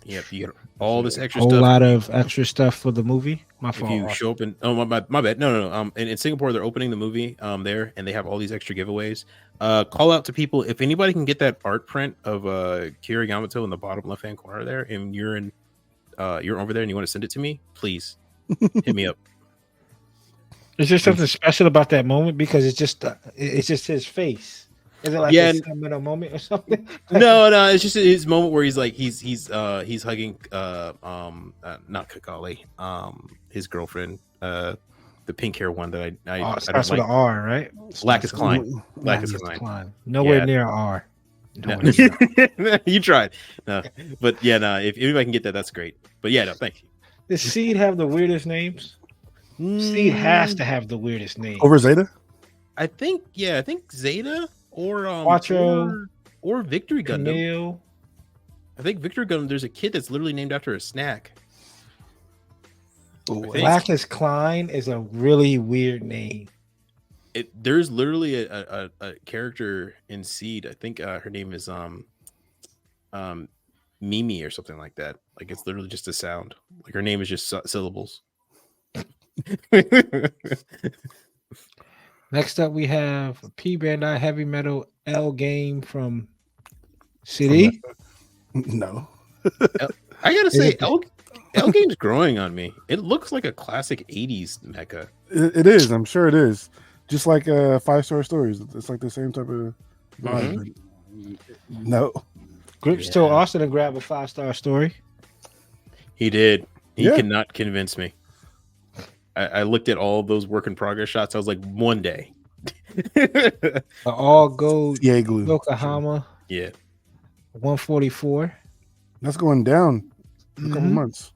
Yep, you get all this extra Whole stuff. lot of extra stuff for the movie. My If fault. you show up in my bad. No. In Singapore, they're opening the movie there, and they have all these extra giveaways. Call out to people if anybody can get that art print of Kira Yamato in the bottom left hand corner there, and you're over there and you want to send it to me, please hit me up. Is there something special about that moment because it's just his face? Is it like a sentimental moment or something? No, it's just his moment where he's like he's hugging not Kakali, his girlfriend, the pink hair one that I starts with an R, right? Lacus Klein. Nowhere near R. No. You tried. No, but if anybody can get that, that's great. But thank you. Does Seed have the weirdest names? Seed has to have the weirdest name. Over Zeta? I think Zeta or Quattro or Victory Gundam. Camille. I think Victory Gundam. There's a kid that's literally named after a snack. Lacus Klein is a really weird name. There's literally a character in Seed. I think her name is Mimi or something like that. Like it's literally just a sound. Like her name is just syllables. Next up, we have a P Bandai Heavy Metal L game from CD. No. I gotta say, L game's growing on me. It looks like a classic 80s mecha. It is. I'm sure it is. Just like 5-star stories. It's like the same type of vibe. No. Grips told Austin to grab a 5-star story. He did. He cannot convince me. I looked at all of those work in progress shots. I was like, one day. All gold glue. Yokohama. Yeah. 144. That's going down in a couple months.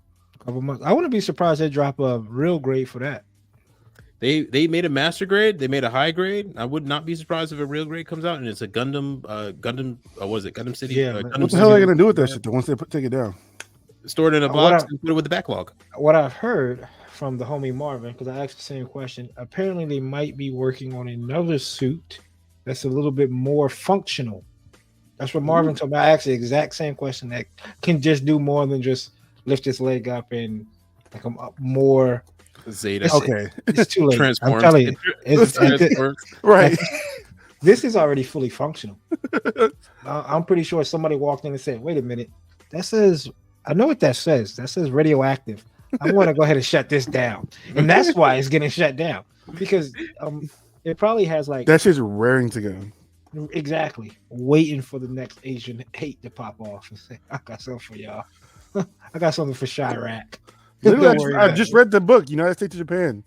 I wouldn't be surprised they drop a real grade for that. They made a master grade. They made a high grade. I would not be surprised if a real grade comes out and it's a Gundam. What is it? Gundam City. Yeah. What the hell are they gonna do with that shit? Once they take it down, store it in a box and put it with the backlog. What I've heard from the homie Marvin, because I asked the same question. Apparently, they might be working on another suit that's a little bit more functional. That's what Marvin told me. I asked the exact same question that can just do more than just lift his leg up and like more. Zeta. It's too late. Transforms. I'm telling you, it's right. This is already fully functional. I'm pretty sure somebody walked in and said, "Wait a minute, that says." I know what that says. That says radioactive. I want to go ahead and shut this down, and that's why it's getting shut down because it probably has like that shit's raring to go. Exactly, waiting for the next Asian hate to pop off and say, "I got something for y'all. I got something for Chirac." I just read the book, United States to Japan,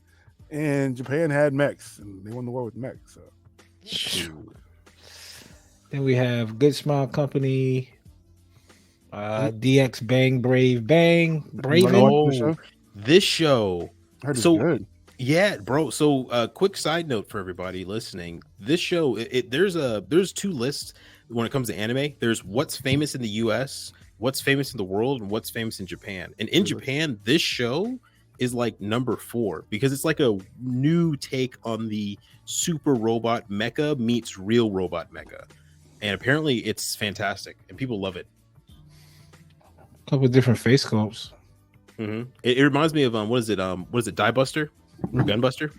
and Japan had mechs, and they won the war with mechs. So. Then we have Good Smile Company, DX Bang Brave Bang Braven. This show. I heard it's good. Yeah, bro. So, quick side note for everybody listening: this show, there's two lists when it comes to anime. There's what's famous in the U.S., what's famous in the world, and what's famous in Japan. And in Japan, this show is like number 4 because it's like a new take on the super robot mecha meets real robot mecha, and apparently it's fantastic and people love it. A couple of different face sculpts. It reminds me of what is it, Die Buster or Gunbuster?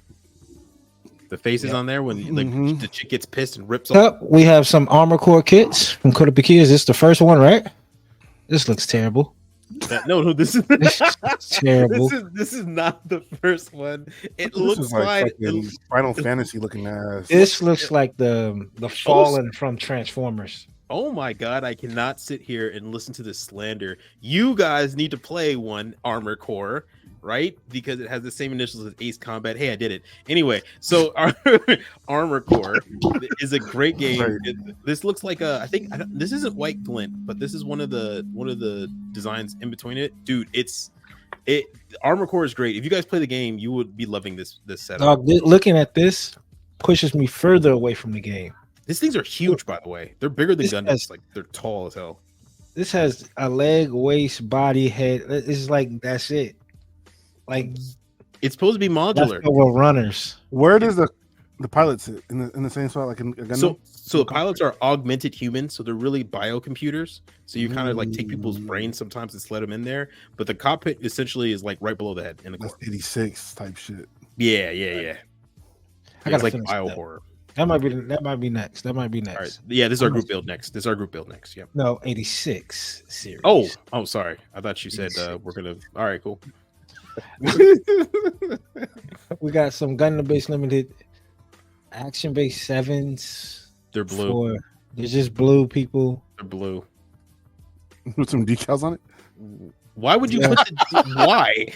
The faces on there when the chick gets pissed and rips off. We have some Armor Core kits from Kotobukiya. Is this the first one, right? This looks terrible. No, this is terrible. This is not the first one. It looks like Final Fantasy looking ass. This looks like the Fallen from Transformers. Oh my god, I cannot sit here and listen to this slander. You guys need to play one Armor Core, right? Because it has the same initials as Ace Combat. Hey, I did it. Anyway, so Armor Core is a great game. This looks like this isn't White Glint, but this is one of the designs in between it. Dude, it's Armor Core is great. If you guys play the game, you would be loving this setup. Dog, looking at this pushes me further away from the game. These things are huge, by the way. They're bigger than This Gundams. has- Like they're tall as hell. This has a leg, waist, body, head. It's like that's it. Like It's supposed to be modular. leftover runners. Where does the pilot sit in the same spot like in a Gundam? So the pilots are augmented humans, so they're really biocomputers. So you kind of like take people's brains sometimes and sled them in there. But the cockpit essentially is like right below the head in the That's core. 86 type shit. Yeah. I It's gotta like finish bio that. horror. That might be next. All right. Yeah, this is our group build next. Yep. No, 86 series. Oh, sorry. I thought you said we're gonna. All right, cool. We got some Gundam Base Limited action base 7s. They're blue. They're just blue people. They're blue. With some decals on it. Why would you put the why?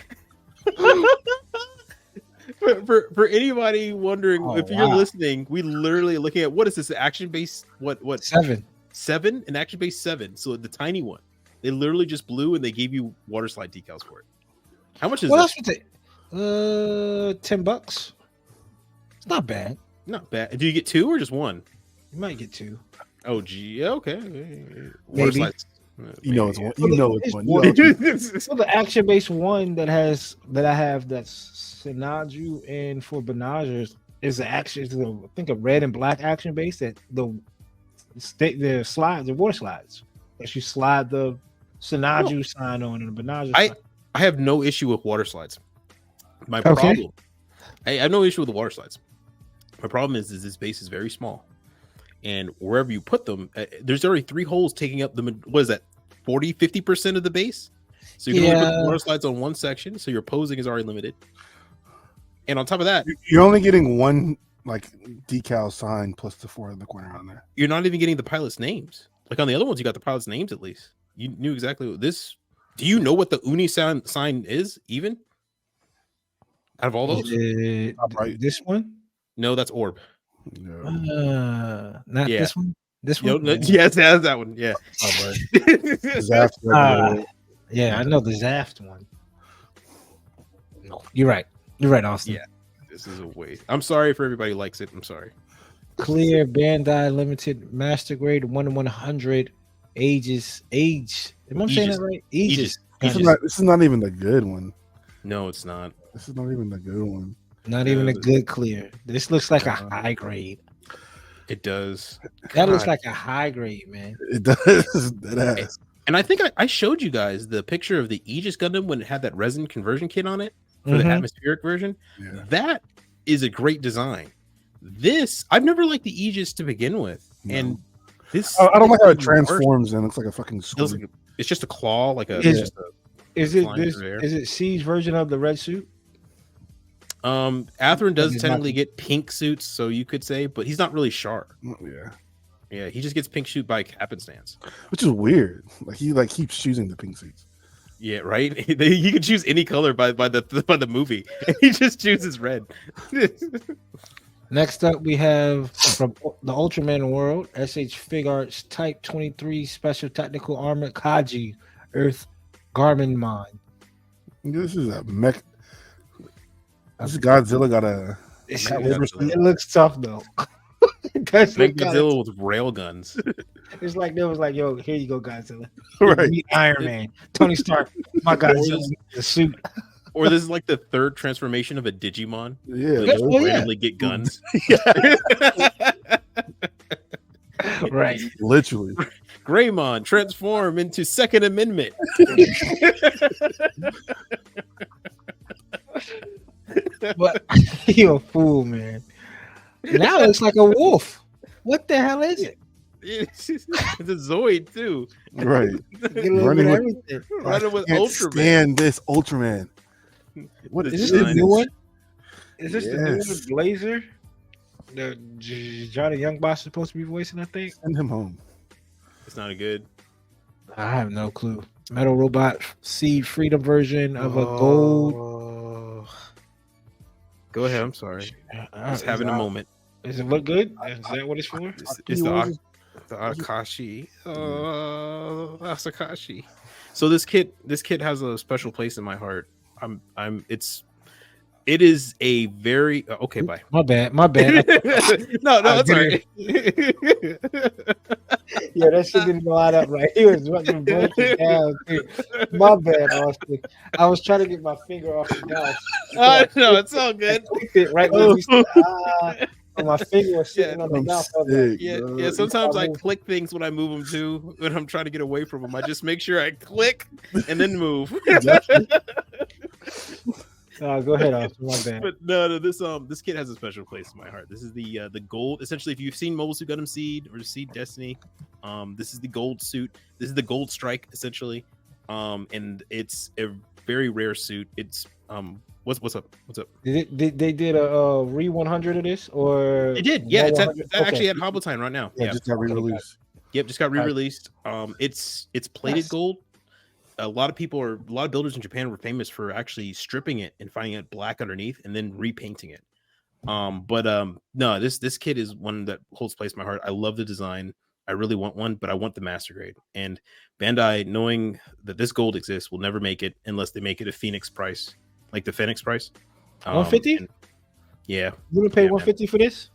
For anybody wondering, if you're listening, we literally looking at what is this action base? What 7? An action base 7. So the tiny one. They literally just blew and they gave you water slide decals for it. How much is What this? else would they? $10. It's not bad. Not bad. Do you get 2 or just 1? You might get 2. Oh, gee, okay. Maybe. Water slides. You know it's one. You know it's one. You Well, know it's So the action base one that I have that's Sinaju and for Benagers is the action. Is I think a red and black action base that the slides, the water slides. That you slide the Sinaju sign on and the Benagers. I have no issue with water slides. My Okay. problem, I have no issue with the water slides. My problem is this base is very small, and wherever you put them, there's already 3 holes taking up what is that, 40-50% of the base. So you can only put the water slides on one section, so your posing is already limited. And on top of that, You're only getting one like decal sign plus the 4 in the corner on there. you're not even getting the pilots' names. Like on the other ones, you got the pilots' names at least. You knew exactly what this. Do you know what the Uni sign is even? Out of all those? Right. This one? No, that's Orb. No. Not Yeah. this one. This No, one. yes, that's that one. Yeah. Disaster. Yeah, I know the Zaft one. No, you're right. You're right, Austin. Yeah. This is a waste. I'm sorry for everybody who likes it. I'm sorry. Clear Bandai Limited Master Grade 1/100 age. Am I saying that right? Aegis. This is not even the good one. No, it's not. This is not even the good one. Not even a good clear. This looks like a high grade. It does. That looks God. like a high grade, man. It does. That ass. And I think I showed you guys the picture of the Aegis Gundam when it had that resin conversion kit on it for the atmospheric version. Yeah. That is a great design. This, I've never liked the Aegis to begin with. No. And this, I don't like how it even worse. transforms and it's like a fucking It looks squid. like it's just a claw, like a. Is- it's just a Is it flying this? through air. Is it C's version of the red suit? Atherin does He's technically not- get pink suits, so you could say, but he's not really Char. Yeah. Yeah, he just gets pink suit by happenstance. Which is weird. Like he keeps choosing the pink suits. Yeah, right. He can choose any color by the movie. He just chooses red. Next up, we have from the Ultraman world, SH Fig Arts Type 23 Special Technical Armor Kaji Earth Garmin Mon. This is a mech. This Godzilla got a. It looks tough though. It does look kinda Godzilla with rail guns. It's like there was like, yo, here you go, Godzilla. Right. Meet Iron Man, Tony Stark. My Godzilla, the suit. Or this is like the third transformation of a Digimon. Yeah. They just well, yeah. randomly get guns. Right. Literally. Greymon transform into Second Amendment. But you a fool, man. Now it looks like a wolf. What the hell is it? It's a Zoid too. Right. Get a little Running bit of with- everything. Running with Can't Ultraman. stand this Ultraman. What Is Is is this Design. the new one? Is this the new one Yes. with Blazer? The Johnny Young Boss is supposed to be voicing, I think. Send him home. It's not a good. I have no clue. Metal Robot Seed Freedom version of a gold. Oh. Go ahead. I'm sorry. Just having a moment. Does it look good? Is that what it's for? It's the The Akashi. Asakashi. So this kid has a special place in my heart. It is a very okay, bye. My bad. No, that's all right. Yeah, that shit didn't line up right. He was running breaking down. Too. My bad, Austin. I was trying to get my finger off the mouse. No, it's all good. It right when you said, my finger was sitting on the mouse. Yeah. Sometimes I click things when I move them too. When I'm trying to get away from them, I just make sure I click and then move. Go ahead, Austin. My bad. But no, this kid has a special place in my heart. This is the gold. Essentially, if you've seen Mobile Suit Gundam Seed or Seed Destiny, this is the gold suit. This is the gold strike, essentially. And it's a very rare suit. It's what's up? They did a re 100 of this, or they did? Yeah, it's actually at Hobotime right now. Yeah, just got re-released. Yep, just got re-released. It's plated gold. A lot of builders in Japan were famous for actually stripping it and finding it black underneath and then repainting it. No, this kid is one that holds place in my heart. I love the design. I really want one, but I want the master grade. And Bandai, knowing that this gold exists, will never make it unless they make it a Phoenix price, like the Phoenix price. 150? Yeah. You gonna pay 150 for this?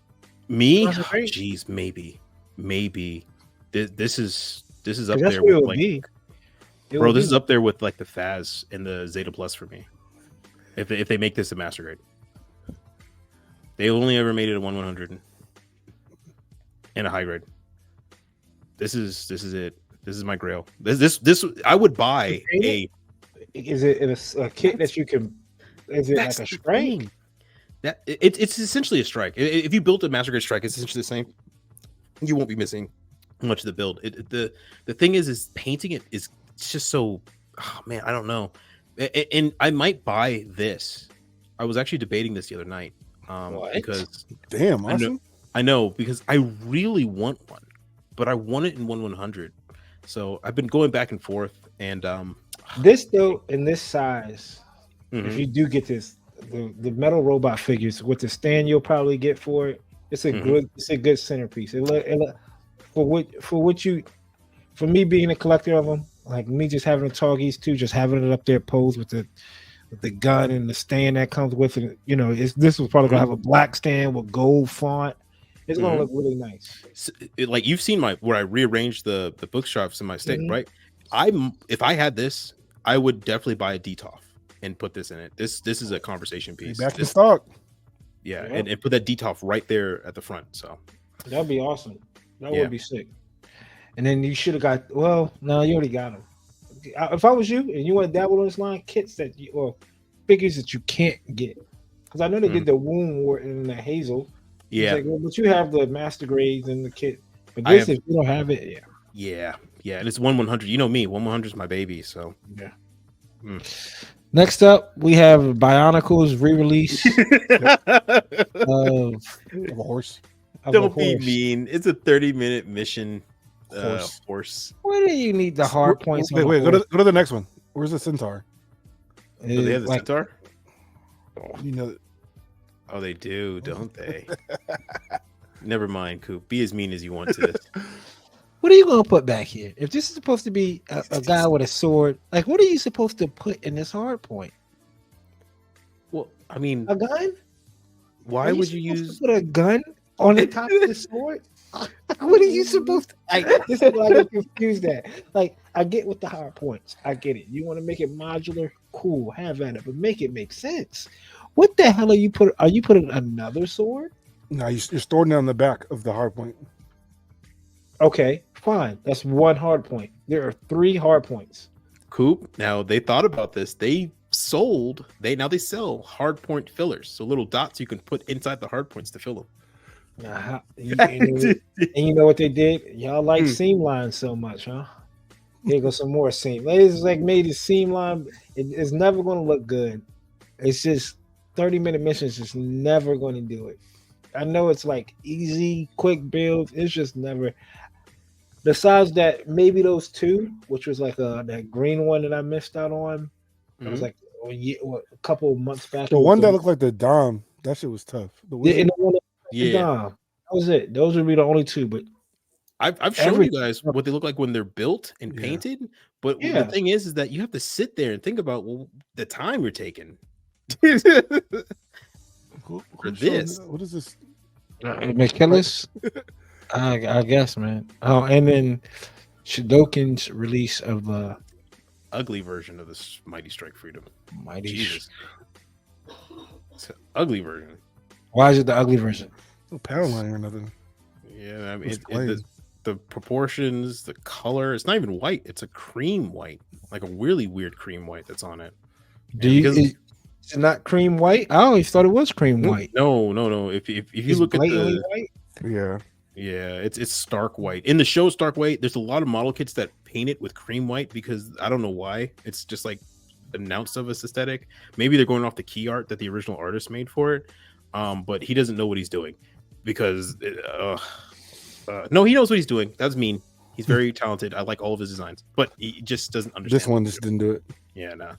Me? Jeez, maybe. This is up there with like. Bro, this is up there with like the Faz and the Zeta Plus for me. If they make this a master grade, they only ever made it a 1/100 and a high grade. This is it. This is my grail. This I would buy a. Is it a kit that you can? Is it like a strike? That it's essentially a strike. If you built a master grade strike, it's essentially the same. You won't be missing much of the build. The thing is painting it is. It's just so, oh man, I don't know. And I might buy this. I was actually debating this the other night. Because damn, awesome. I know because I really want one, but I want it in 1/100. So I've been going back and forth. And this though, in this size, if you do get this, the metal robot figures with the stand you'll probably get for it. It's a good centerpiece. For me being a collector of them. Like me just having the Targies too, just having it up there posed with the gun and the stand that comes with it. You know, this was probably gonna have a black stand with gold font. It's gonna look really nice. So, like you've seen where I rearranged the bookshelves in my state, right? If I had this, I would definitely buy a DTOF and put this in it. This is a conversation piece. Back in stock. Yeah, and put that DTOF right there at the front. So that'd be awesome. That would be sick. And then you should have got. Well, no, you already got them. If I was you and you want to dabble on this line, kits or figures that you can't get, because I know they did the Wound War and the Hazel. Yeah, like, well, but you have the master grades and the kit. But this, if you don't have it, yeah, and it's 1/100. You know me, 1/100 is my baby. So yeah. Next up, we have Bionicle's re-release of a horse. Don't be mean. It's a 30-minute mission. Horse. Where do you need the hard points? Wait, go to the next one. Where's the centaur? Do they have the centaur? You know. Oh, they do, don't they? Never mind, Coop. Be as mean as you want to this. What are you gonna put back here? If this is supposed to be a guy with a sword, like what are you supposed to put in this hard point? Well, I mean, a gun. Why would you use put a gun on the top of the sword? What are you supposed to? This is why I get confused at. Like, I get with the hard points. I get it. You want to make it modular? Cool, have at it, but make it make sense. What the hell are you putting? Are you putting another sword? No, you're storing it on the back of the hard point. Okay, fine. That's one hard point. There are 3 hard points. Coop. Now they thought about this. They sell hard point fillers, so little dots you can put inside the hard points to fill them. And you know what they did? Y'all like seam lines so much, huh? Here goes some more seam. It's like made a seam line. It's never going to look good. It's just 30-minute missions. Just never going to do it. I know it's like easy, quick builds. It's just never. Besides that, maybe those 2, which was like that green one that I missed out on. It was like a couple of months back. The one that looked like the Dom. That shit was tough. The one that was it. Those would be the only 2. But I've shown you guys what they look like when they're built and painted, but the thing is that you have to sit there and think about the time you're taking for this. What is this? McKillis, I guess, man. Oh, and then Shidoken's release of the ugly version of this Mighty Strike Freedom. Jesus. It's an ugly version. Why is it the ugly version? No pound line or nothing. Yeah, I mean, the proportions, the color, it's not even white. It's a cream white, like a really weird cream white that's on it. Is it not cream white? I always thought it was cream white. No. If you look at the white? Yeah, it's stark white. In the show Stark White, there's a lot of model kits that paint it with cream white because I don't know why. It's just like announced of this aesthetic. Maybe they're going off the key art that the original artist made for it. But he doesn't know what he's doing because no, he knows what he's doing. That's mean. He's very talented. I like all of his designs, but he just doesn't understand. This one just didn't do it. Yeah, nah.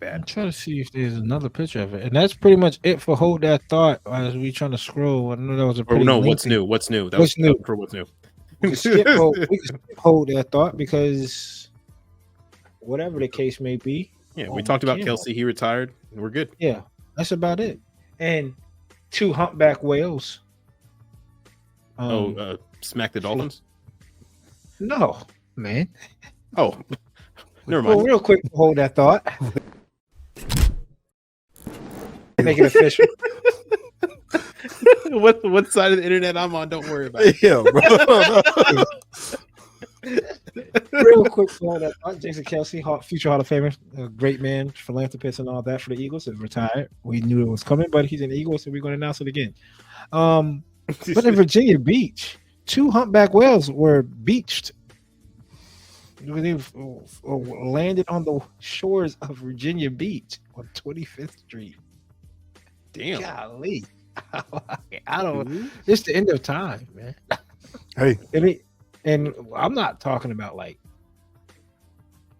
I'm Bad. trying to see if there's another picture of it, and that's pretty much it for Hold That Thought. As we trying to scroll, I know that was a pretty. What's new? What's new? What's new? For what's new? We can skip Hold That Thought because whatever the case may be. Yeah, we talked about Kelsey. He retired. We're good. Yeah, that's about it. And 2 humpback whales. Smack the Dolphins. No, man. Oh, never mind. Well, real quick, Hold That Thought. Make it official. What side of the internet I'm on? Don't worry about it. Yeah, bro. Real quick, Hold That Thought. Jason Kelsey, future Hall of Famer, a great man, philanthropist, and all that for the Eagles. Is retired. We knew it was coming, but he's an Eagle, so we're going to announce it again. But in Virginia Beach, 2 humpback whales were beached. They landed on the shores of Virginia Beach on 25th Street. Damn. Golly. I don't. It's the end of time, man. Hey. And I'm not talking about like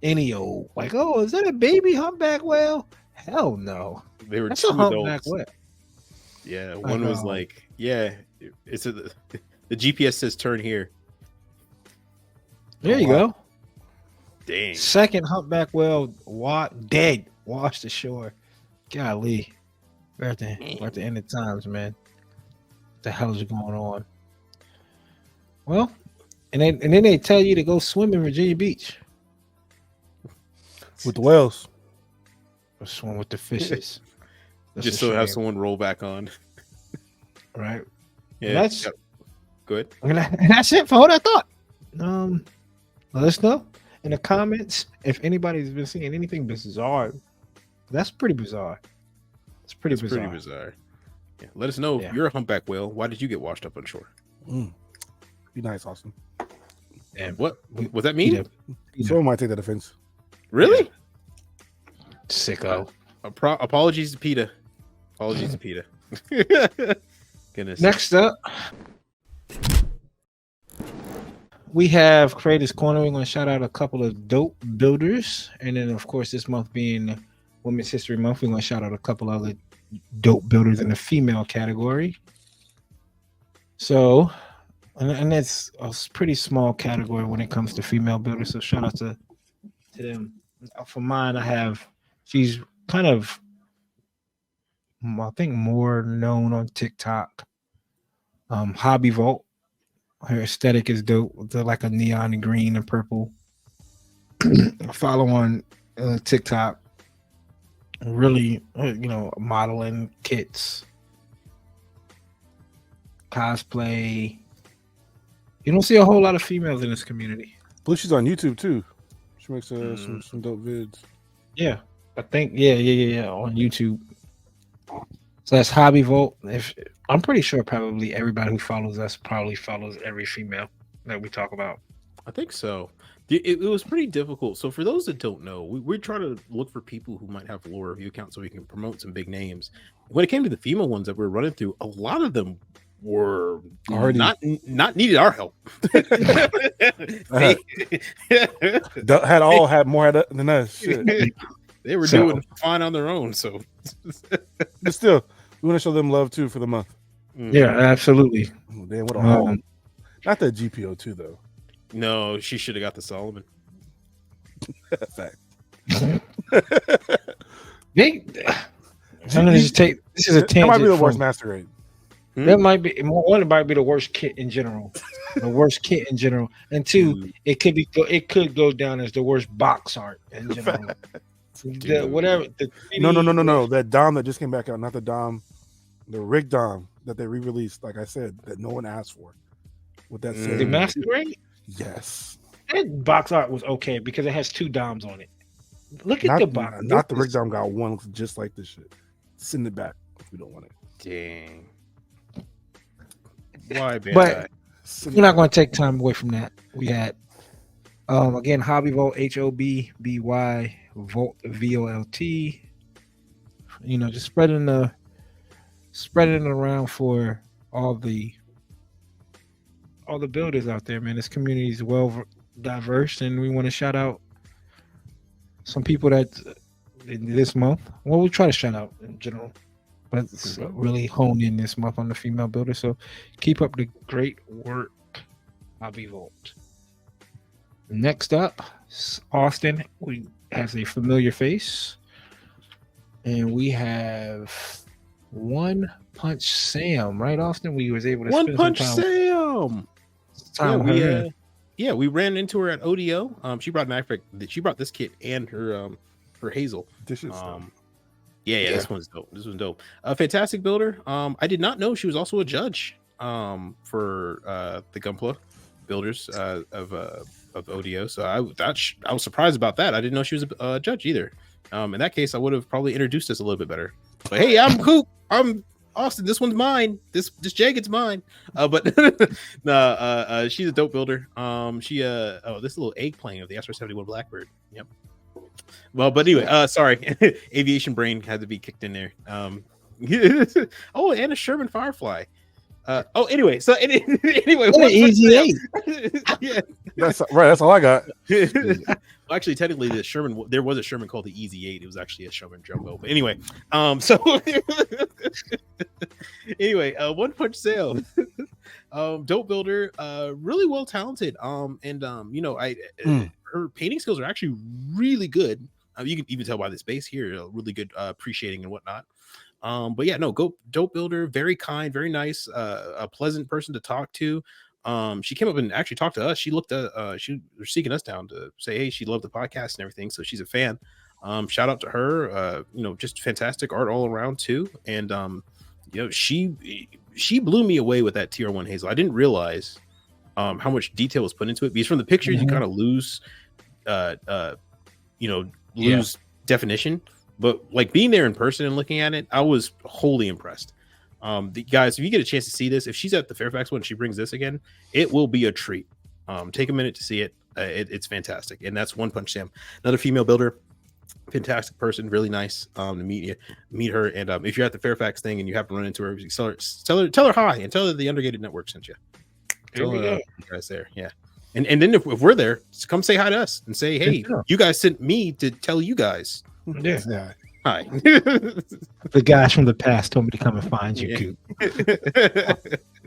any old, like, oh, is that a baby humpback whale? Hell no. They were That's 2 a humpback adults. whale. Yeah, one was like, the GPS says turn here. There you go. Dang. Second humpback whale dead, washed ashore. Golly. We're at the end of times, man. What the hell is going on? Well, and then they tell you to go swim in Virginia Beach. With the whales. Or swim with the fishes. Just so have someone roll back on. Right. Yeah. That's good. And that's it for Hold That Thought. Let us know in the comments if anybody's been seeing anything bizarre. That's pretty bizarre. It's pretty bizarre. Yeah. Let us know if you're a humpback whale. Why did you get washed up on shore? Be nice, Austin. And what that mean? Someone might take that offense. Really? Sicko. Apologies to PETA. Apologies to PETA. Goodness. Next up, we have Creators Corner. We're going to shout out a couple of dope builders. And then, of course, this month being Women's History Month, we're going to shout out a couple other dope builders in the female category. So, and it's a pretty small category when it comes to female builders. So shout out to them. For mine, she's kind of, I think, more known on TikTok. Hobby Vault. Her aesthetic is dope. They're like a neon and green and purple. Follow on TikTok. Really, modeling kits, cosplay. You don't see a whole lot of females in this community. Blue, she's on YouTube too. She makes some dope vids. Yeah, I think yeah on YouTube. So that's Hobby Vault. I'm pretty sure probably everybody who follows us probably follows every female that we talk about. I think so. It was pretty difficult. So for those that don't know, we're trying to look for people who might have lower review accounts so we can promote some big names. When it came to the female ones that we're running through, a lot of them were already not needed our help. Had more than us. Shit. They were doing fine on their own. So, but still, we want to show them love too for the month. Yeah, absolutely. Oh, damn, what a haul! Not that GPO 2 though. No, she should have got the Solomon. Fact. They, I'm gonna just take this is a tangent. That might be the from- worst master grade. That might be one. It might be the worst kit in general. The worst kit in general, and two, it could go down as the worst box art in general. Whatever. No. That Dom that just came back out, not the Dom, the Rick Dom that they re-released. Like I said, that no one asked for. With that The master grade. Yes. That box art was okay because it has 2 Doms on it. Look at the box. Not the Rick Dom got one looks just like this shit. Send it back if we don't want it. Dang. Why, man? But we're not going to take time away from that. We had again Hobby Volt, HOBBY Volt VOLT. You know, just spreading it around for all the builders out there, man. This community is well diverse, and we want to shout out some people that this month. Well, we try to shout out in general, but it's really honed in this month on the female builder. So keep up the great work, Hobby Volt. Next up, Austin. We has a familiar face, and we have One Punch Sam. Right, Austin? We was able to One spend Punch some time. Sam. We ran into her at ODO. She brought this kit and her Hazel. This is yeah. This one's dope. This one's dope. A fantastic builder. I did not know she was also a judge for the Gunpla builders of ODO. So I was surprised about that. I didn't know she was a judge either. In that case, I would have probably introduced us a little bit better. But hey, I'm Coop. I'm Austin. This one's mine. This jacket's mine. But she's a dope builder. This little egg plane of the SR-71 Blackbird. Yep. Well, but anyway, sorry, aviation brain had to be kicked in there. And a Sherman Firefly. Anyway, what an easy 8. Yeah, that's right. That's all I got. Well, actually, technically, there was a Sherman called the Easy 8. It was actually a Sherman Jumbo. But anyway, One Punch Sale, dope builder, really well talented. Her painting skills are actually really good. You can even tell by this base here, really good appreciating and whatnot. Dope builder, very kind, very nice, a pleasant person to talk to. She came up and actually talked to us. She looked at she was seeking us down to say, hey, she loved the podcast and everything, so she's a fan. Shout out to her. Just fantastic art all around too. And she blew me away with that tier 1 Hazel. I didn't realize how much detail was put into it, because from the pictures you kind of lose definition. But like being there in person and looking at it, I was wholly impressed. Guys, if you get a chance to see this, if she's at the Fairfax one, she brings this again, it will be a treat. Take a minute to see it. It's fantastic. And that's One Punch Sam, another female builder, fantastic person, really nice to meet her. And if you're at the Fairfax thing and you happen to run into her, tell her hi and tell her the Undergated Network sent you. Tell her you guys there, yeah. And then if we're there, come say hi to us and say, hey, you guys sent me to tell you guys. Yeah. Hi. The guys from the past told me to come and find you, Coop.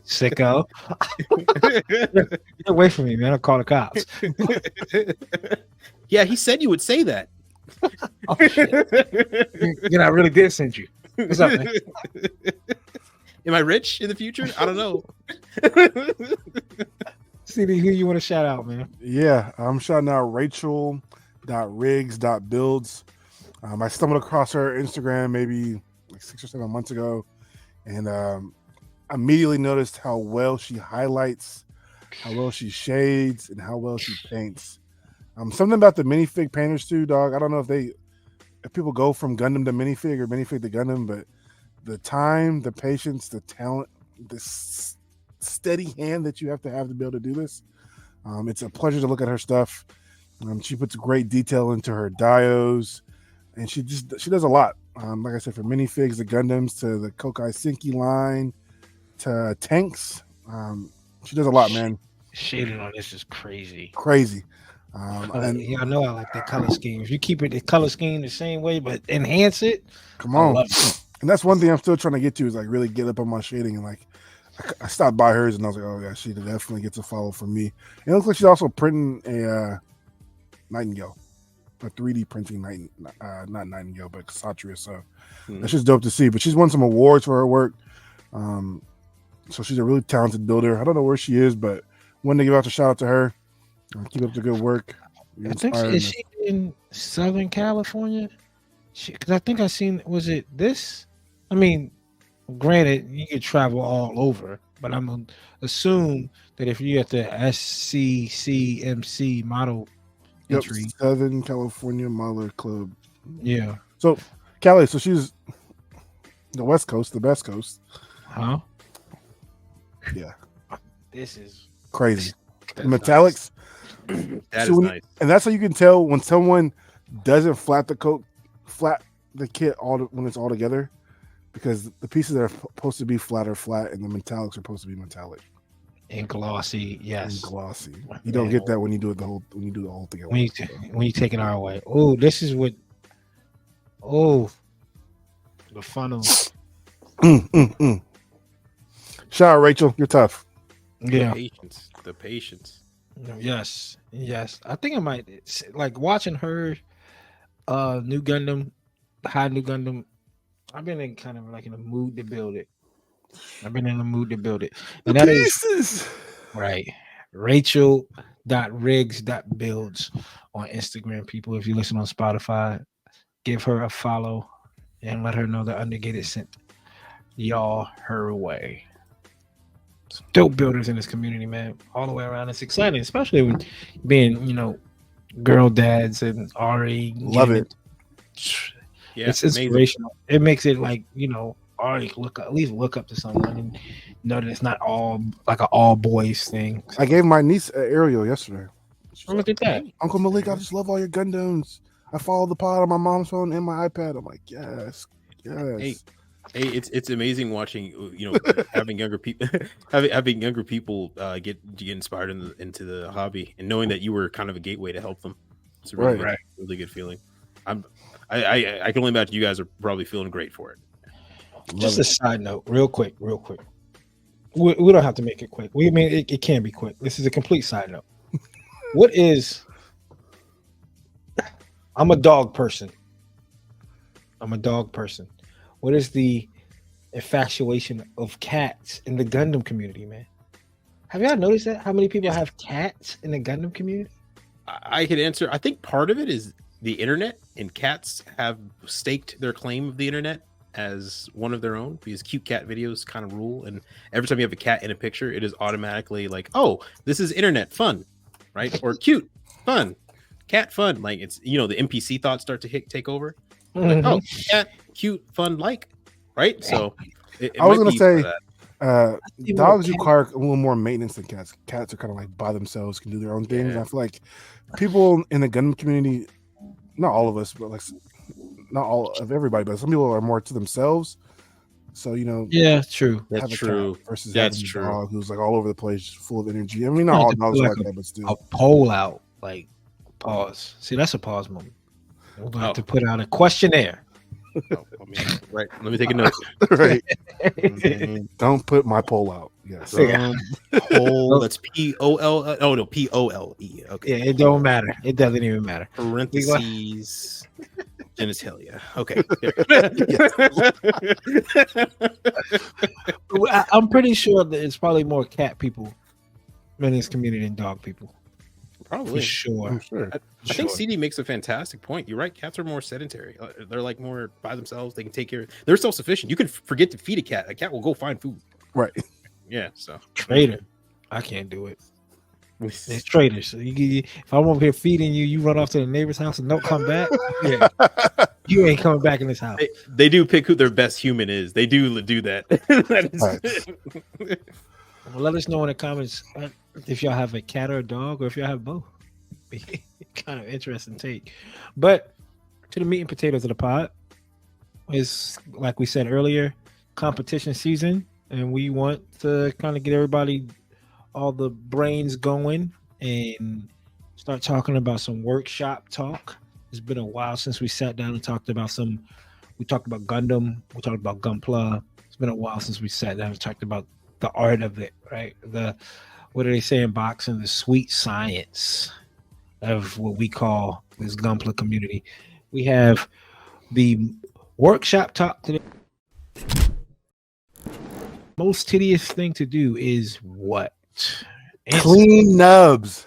Sicko. Get away from me, man. I'll call the cops. Yeah, he said you would say that. Oh, shit. I really did send you. What's up, man? Am I rich in the future? I don't know. CD, who you want to shout out, man? Yeah, I'm shouting out Rachel.Riggs.Builds. I stumbled across her Instagram maybe like 6 or 7 months ago, and immediately noticed how well she highlights, how well she shades, and how well she paints. Something about the minifig painters too, dog. I don't know if people go from Gundam to minifig or minifig to Gundam, but the time, the patience, the talent, the steady hand that you have to be able to do this. It's a pleasure to look at her stuff. She puts great detail into her dios, and she does a lot. Like I said, from minifigs to Gundams to the Kokai Senki line to tanks. She does a lot, man. Shading on this is crazy. And I know I like that color scheme. If you keep it the color scheme the same way but enhance it, come on. And that's one thing I'm still trying to get to, is like really get up on my shading and like I stopped by hers and I was like, oh yeah, she definitely gets a follow from me. And it looks like she's also printing a Nightingale, a 3D printing not Nightingale, but Satria. So that's just dope to see. But she's won some awards for her work. So she's a really talented builder. I don't know where she is, but wanted to give out a shout out to her. Keep up the good work. I think is she in Southern California? Because I think I seen, was it this? I mean, granted, you could travel all over, but I'm gonna assume that if you're at the SCCMC model entry, Southern California Modeler Club. Yeah. So Cali, so she's the West Coast, the best coast. Huh? Yeah. This is crazy. Metallics. Nice. That is nice. And that's how you can tell when someone doesn't flat the kit when it's all together, because the pieces that are supposed to be flat are flat, and the metallics are supposed to be metallic and glossy. Yes, and glossy. You don't get that when you do the whole together. When you take it our way. Oh, this is what. Oh, the funnel. Shout out, Rachel. You're tough. Yeah. The patience. Yes. I think I might like watching her New Gundam, High New Gundam. I've been in kind of like in a mood to build it. And that is right. Rachel.riggs.builds on Instagram. People, if you listen on Spotify, give her a follow and let her know that Undergated sent y'all her way. Dope builders in this community, man, all the way around. It's exciting, especially when being, girl dads and Ari. Love it. Yeah, it's inspirational. It makes it like, Ari at least look up to someone and know that it's not all like an all boys thing. I gave my niece an Ariel yesterday. Look at that. Uncle Malik, I just love all your Gundams. I follow the pod on my mom's phone and my iPad. I'm like, yes. Hey, it's amazing watching, having younger people get inspired into the hobby, and knowing that you were kind of a gateway to help them. It's a really good feeling. I can only imagine you guys are probably feeling great for it. Just a side note, real quick. We don't have to make it quick. It can be quick. This is a complete side note. I'm a dog person. What is the infatuation of cats in the Gundam community, man? Have y'all noticed that? How many people have cats in the Gundam community? I could answer. I think part of it is the internet, and cats have staked their claim of the internet as one of their own, because cute cat videos kind of rule. And every time you have a cat in a picture, it is automatically like, oh, this is internet fun, right? Or cute, fun, cat fun. Like it's, the NPC thoughts start to take over. Like, oh, cat, cute, fun, right? So I was gonna say dogs require a little more maintenance than cats. Cats are kind of like by themselves, can do their own things. I feel like people in the Gundam community, not all of us, but like not all of everybody, but some people are more to themselves. So yeah, true. That's true. Versus having a dog who's like all over the place, full of energy. I mean, not all dogs like that, but still a pole out. Like pause. See, that's a pause moment. We're going to have to put out a questionnaire. Right. Let me take a note. Right. Don't put my poll out. Yes. Poll. That's POL. Oh no, POLE. Okay. Yeah, it don't matter. It doesn't even matter. Parentheses. Genitalia. Okay. I'm pretty sure that it's probably more cat people in this community than dog people. Probably. For sure. I'm sure. I think CD makes a fantastic point. You're right. Cats are more sedentary. They're like more by themselves. They can take care. They're self-sufficient. You can forget to feed a cat. A cat will go find food. Right. Yeah. So traitor. I can't do it. It's traitors. So if I'm over here feeding you, you run off to the neighbor's house and don't come back. Yeah. You ain't coming back in this house. They do pick who their best human is. They do that. Well, let us know in the comments if y'all have a cat or a dog, or if y'all have both. Kind of interesting take. But to the meat and potatoes of the pod is, like we said earlier, competition season, and we want to kind of get everybody, all the brains going, and start talking about some workshop talk. It's been a while since we sat down and talked about we talked about Gundam, we talked about Gunpla. It's been a while since we sat down and talked about the art of it, right? What do they say in boxing? The sweet science of what we call this Gunpla community. We have the workshop talk today. Most tedious thing to do is what? Clean nubs.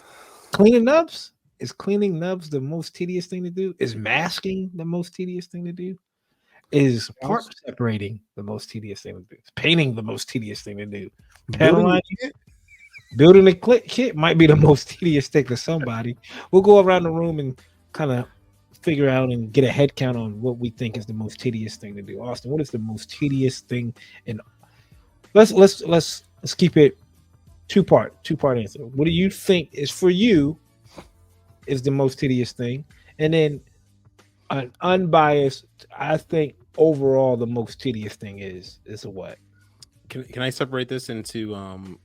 Cleaning nubs? Is cleaning nubs the most tedious thing to do? Is masking the most tedious thing to do? Is part separating the most tedious thing to do? Is painting the most tedious thing to do? Building the kit might be the most tedious thing to somebody. We'll go around the room and kind of figure out and get a head count on what we think is the most tedious thing to do. Austin, what is the most tedious thing? And let's keep it two-part answer. What do you think is for you is the most tedious thing? And then an unbiased, I think overall the most tedious thing is a what? Can I separate this into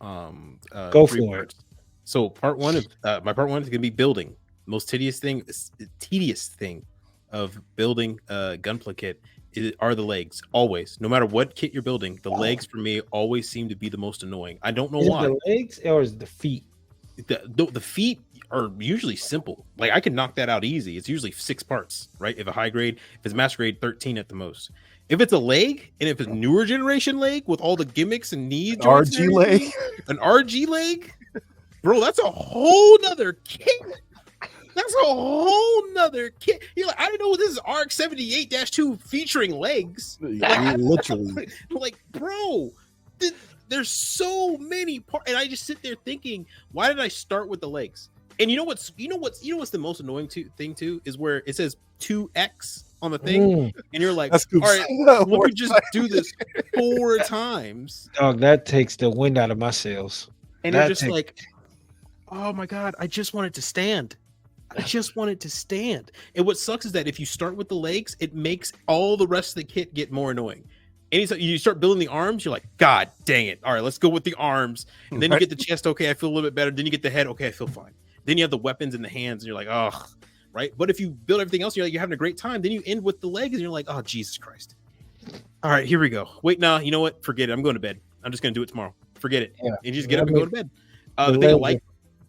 go three for parts? So part one of my part one is gonna be building. Most tedious thing of building a Gunpla kit are the legs. Always, no matter what kit you're building, the legs for me always seem to be the most annoying. I don't know why. The legs or is it the feet? The feet are usually simple. Like I can knock that out easy. It's usually 6 parts, right? If a high grade, if it's master grade, 13 at the most. If it's a leg, and if it's a newer generation leg with all the gimmicks and knee joints, RG leg, an RG leg, bro, that's a whole nother kit. That's a whole nother kit. You're like, I don't know. This is RX 78-2 featuring legs. Literally, like, bro, there's so many parts, and I just sit there thinking, why did I start with the legs? And you know what's the most annoying thing too is where it says 2X on the thing, and you're like, all right, let me just do this 4 times. Dog, that takes the wind out of my sails. And you're just like, oh my god, I just want it to stand. I just want it to stand. And what sucks is that if you start with the legs, it makes all the rest of the kit get more annoying. Anytime you start building the arms, you're like, God dang it. All right, let's go with the arms. And then you get the chest, okay, I feel a little bit better. Then you get the head, okay, I feel fine. Then you have the weapons in the hands, and you're like, oh, right? But if you build everything else, you're having a great time. Then you end with the legs, and you're like, oh, Jesus Christ. All right, here we go. Wait, no, you know what? Forget it. I'm going to bed. I'm just going to do it tomorrow. Forget it. Yeah. And you just get up and go to bed. The thing I like,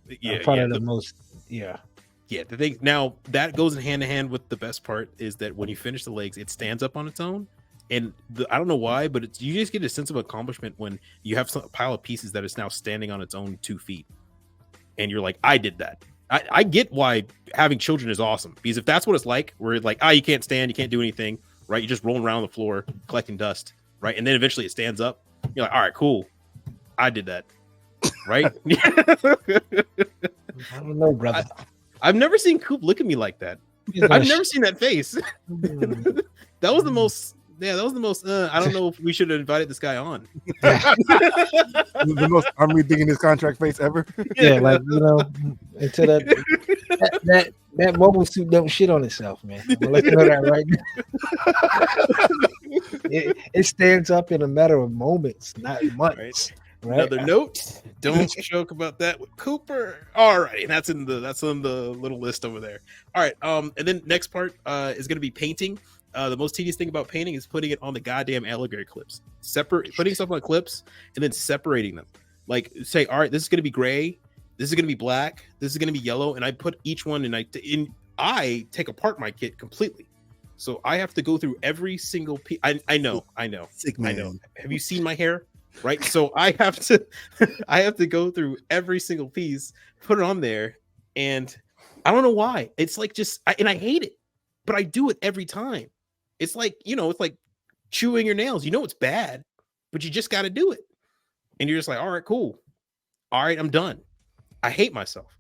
the most, yeah, the thing now that goes in hand with the best part is that when you finish the legs, it stands up on its own. And I don't know why, but you just get a sense of accomplishment when you have a pile of pieces that is now standing on its own 2 feet. And you're like, I did that. I get why having children is awesome, because if that's what it's like, where it's like, you can't stand, you can't do anything, right? You're just rolling around on the floor collecting dust, right? And then eventually it stands up. You're like, all right, cool. I did that, right? I don't know, brother. I've never seen Coop look at me like that. I've never seen that face. That was the most. Yeah, that was the most. I don't know if we should have invited this guy on. The most I'm rethinking his contract face ever. Yeah, like until that mobile suit don't shit on itself, man. Let's know that right now. It stands up in a matter of moments, not months. Right? Another note: don't joke about that with Cooper. All right, that's on the little list over there. All right, and then next part is going to be painting. The most tedious thing about painting is putting it on the goddamn alligator clips. Putting stuff on clips and then separating them. Like, say, all right, this is going to be gray, this is going to be black, this is going to be yellow, and I put each one and I take apart my kit completely. So I have to go through every single piece. I know. Sick man. I know. Have you seen my hair? Right. So I have to go through every single piece, put it on there, and I don't know why. It's like and I hate it, but I do it every time. It's like, it's like chewing your nails. It's bad, but you just got to do it. And you're just like, all right, cool. All right, I'm done. I hate myself.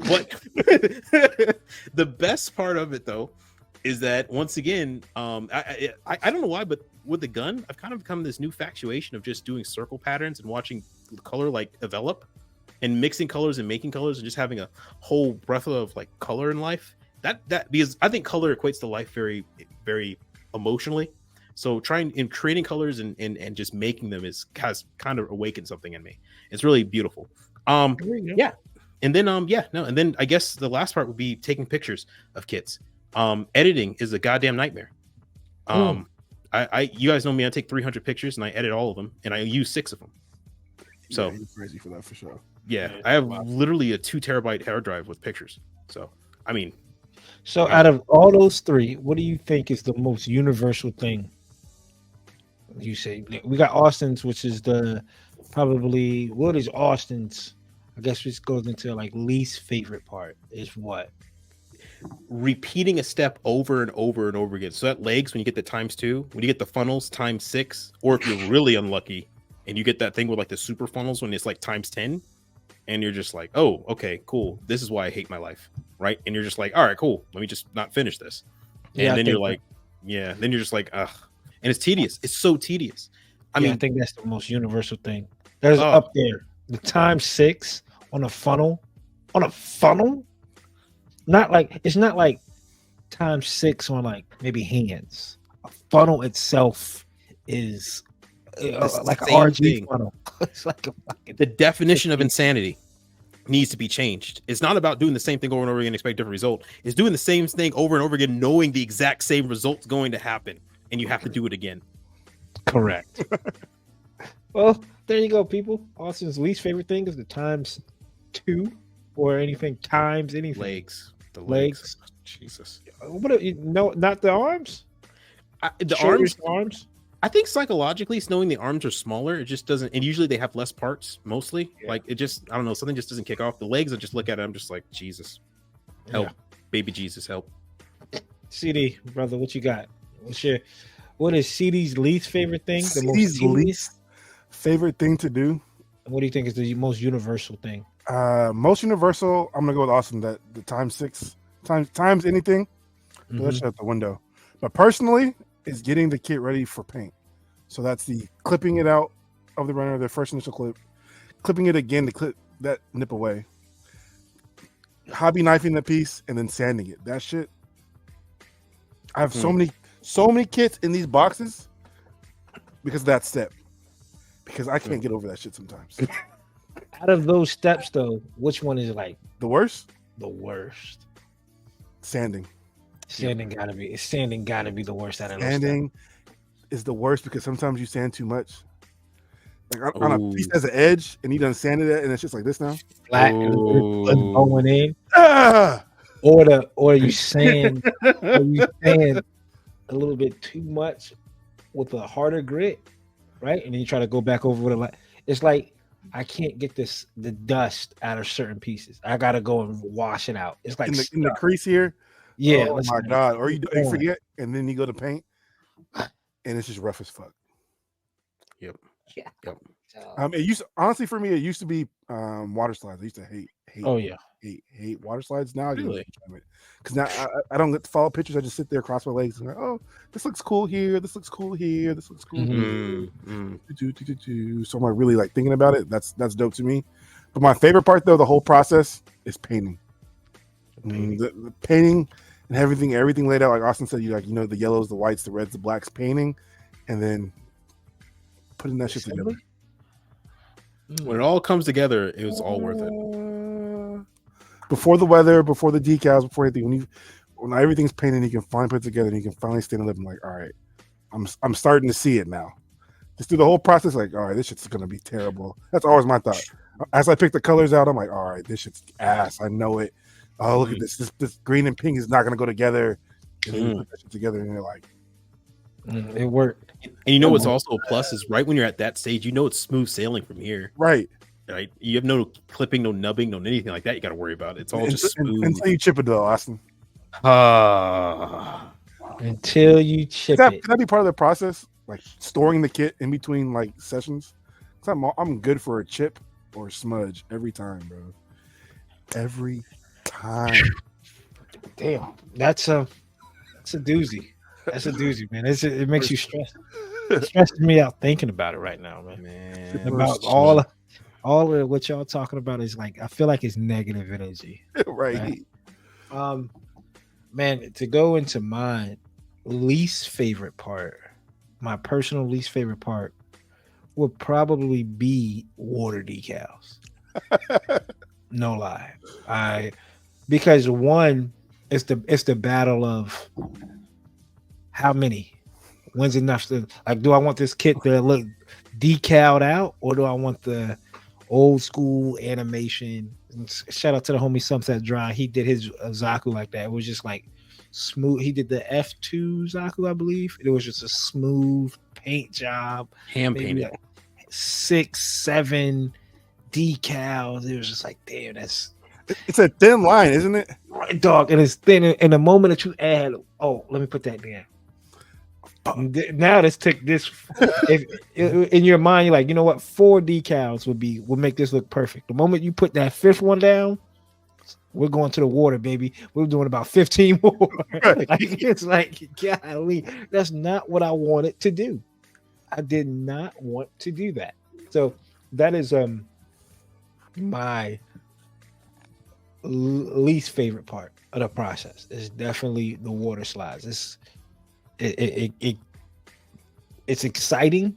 But the best part of it, though, is that once again, I don't know why, but with the gun, I've kind of become this new infatuation of just doing circle patterns and watching the color like develop and mixing colors and making colors and just having a whole breadth of like color in life. That because I think color equates to life very, very emotionally. So creating colors and just making them has kind of awakened something in me. It's really beautiful. Yeah. And then and then I guess the last part would be taking pictures of kits. Editing is a goddamn nightmare. You guys know me, I take 300 pictures and I edit all of them and I use 6 of them. So you're crazy for that for sure. yeah, I have literally a 2 terabyte hard drive with pictures. So I mean, So out of all those three, what do you think is the most universal thing? You say we got Austin's, which is probably what is Austin's? I guess this goes into like least favorite part is what? repeating a step over and over and over again. So that legs, when you get the ×2, when you get the funnels ×6, or if you're really unlucky and you get that thing with like the super funnels when it's like ×10, and you're just like, oh, okay, cool. This is why I hate my life, right? And you're just like, all right, cool. Let me just not finish this. And then you're like, yeah. Then you're just like, ugh. And it's tedious. It's so tedious. I mean, I think that's the most universal thing. There's up there the ×6 on a funnel. On a funnel? Not like it's not like ×6 on like maybe hands. A funnel itself is like an RG funnel. It's like a fucking the definition of insanity needs to be changed. It's not about doing the same thing over and over again and expect a different result. It's doing the same thing over and over again, knowing the exact same result's going to happen, and you have to do it again. Correct. Well, there you go, people. Austin's least favorite thing is the ×2 or anything times anything. The legs. Jesus. What? No, not the arms. The arms. I think psychologically, knowing the arms are smaller, it just doesn't. And usually they have less parts. Mostly, like it just. I don't know. Something just doesn't kick off. The legs, I just look at it. I'm just like, Jesus, help, baby Jesus, help. CD, brother, what you got? What is CD's least favorite thing? CD's least favorite thing to do. What do you think is the most universal thing? Most universal, I'm gonna go with Austin. That the ×6 times anything, that's out the window. But personally, is getting the kit ready for paint. So that's the clipping it out of the runner, the first initial clip, clipping it again to clip that nip away, hobby knifing the piece, and then sanding it. That shit. I have so many kits in these boxes because of that step. Because I can't get over that shit sometimes. Out of those steps, though, which one is like the worst? The worst. Sanding. Sanding gotta be the worst out of those. Sanding is the worst because sometimes you sand too much. Like on a piece has an edge and you done sanded it and it's just like this now. Flat and going in. Or you sand a little bit too much with a harder grit, right? And then you try to go back over with a lot. It's like I can't get the dust out of certain pieces. I gotta go and wash it out. It's like in the crease here. Yeah. Oh my god. Or you forget and then you go to paint and it's just rough as fuck. Yep. Yeah. Yep. Honestly for me, it used to be water slides. I used to hate. Oh yeah. Hate water slides. Now really? Because now I don't get to follow pictures. I just sit there, cross my legs, and like, oh, this looks cool here. This looks cool here. This looks cool here. So I'm like really like thinking about it. That's dope to me. But my favorite part though, the whole process is painting. The painting and everything laid out like Austin said. The yellows, the whites, the reds, the blacks, painting, and then putting that shit together. When it all comes together, it was all worth it. Before the weather, before the decals, before anything, when everything's painted, you can finally put it together, and you can finally stand and live. I'm like, all right, I'm starting to see it now. Just through the whole process, like, all right, this shit's gonna be terrible. That's always my thought. As I pick the colors out, I'm like, all right, this shit's ass. I know it. Oh, look at this. This green and pink is not gonna go together. And then you put that shit together, and you're like, it worked. And what's also a plus is right when you're at that stage, it's smooth sailing from here. Right. You have no clipping, no nubbing, no anything like that you got to worry about. It's all just smooth. Until you chip it though, Austin. Until you chip it. Can that be part of the process? Like storing the kit in between like sessions? I'm good for a chip or a smudge every time, bro. Every time. Damn. That's a doozy. That's a doozy, man. It makes you stress. It stresses me out thinking about it right now, man. About all of what y'all talking about is like I feel like it's negative energy. Right. Man, to go into my least favorite part, my personal least favorite part would probably be water decals. No lie. Because one, it's the battle of how many? When's enough to like? Do I want this kit to look decaled out, or do I want the old school animation. And shout out to the homie Sunset Dry. He did his Zaku like that. It was just like smooth. He did the F2 Zaku, I believe. It was just a smooth paint job. Hand Maybe painted. like 6, 7 decals. It was just like, damn, that's It's a thin line, isn't it? right, dog. And it's thin. And the moment that you add, oh, let me put that down. Now let's take this. If in your mind, you're like, you know what, 4 decals would make this look perfect. The moment you put that 5th one down, we're going to the water, baby. We're doing about 15 more. Like, it's like, golly, that's not what I wanted to do. I did not want to do that. So that is my least favorite part of the process. Is definitely the water slides. It's exciting,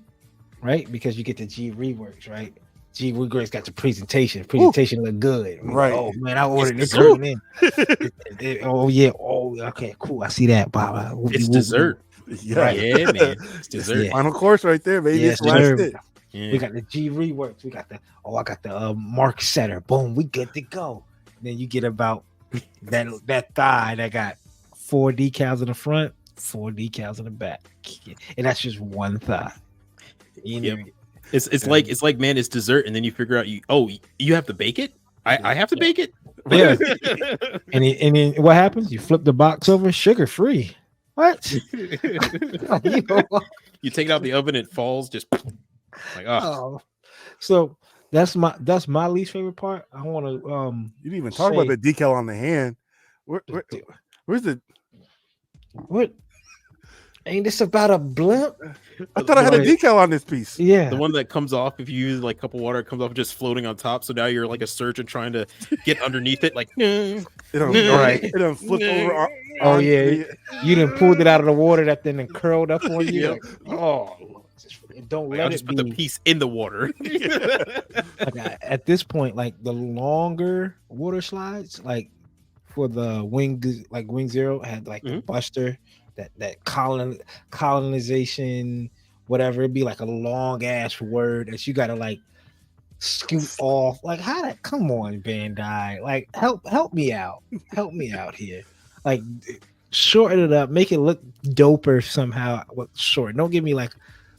right? Because you get the G reworks, right? G reworks got the presentation. Presentation look good, right? Oh man, I ordered this in. Oh yeah, oh okay, cool. I see that. It's dessert. Yeah, Right. Yeah, man. It's dessert. Yeah. Final course right there, baby. Yes, It's last sir. it. Yeah. We got the G reworks. We got I got the mark setter. Boom, we good to go. And then you get about that thigh that got 4 decals in the front, 4 decals in the back, and that's just one thigh. You know, It's like man, it's dessert, and then you figure out you have to bake it. I have to bake it. Yeah. and then what happens? You flip the box over, sugar free. What? You know? You take it out the oven, it falls just like Oh. So that's my least favorite part. I want to You didn't even talk about the decal on the hand. Where's the? What? Ain't this about a blimp? I thought I had a decal on this piece. Yeah. The one that comes off if you use like a cup of water, it comes off just floating on top. So now you're like a surgeon trying to get underneath it, like It don't, Right. It don't flip over. Oh yeah, you done pulled it out of the water that then curled up on you. Yep. Like, oh, don't Like, let I'll it just be. put the piece in the water. Like, at this point, like the longer water slides, like for the Wing Zero had like the Buster, that colonization, whatever. It'd be like a long ass word that you gotta like scoot off. Like how that? Come on, Bandai. Like help me out. Help me out here. Like shorten it up, make it look doper somehow. Short. Don't give me like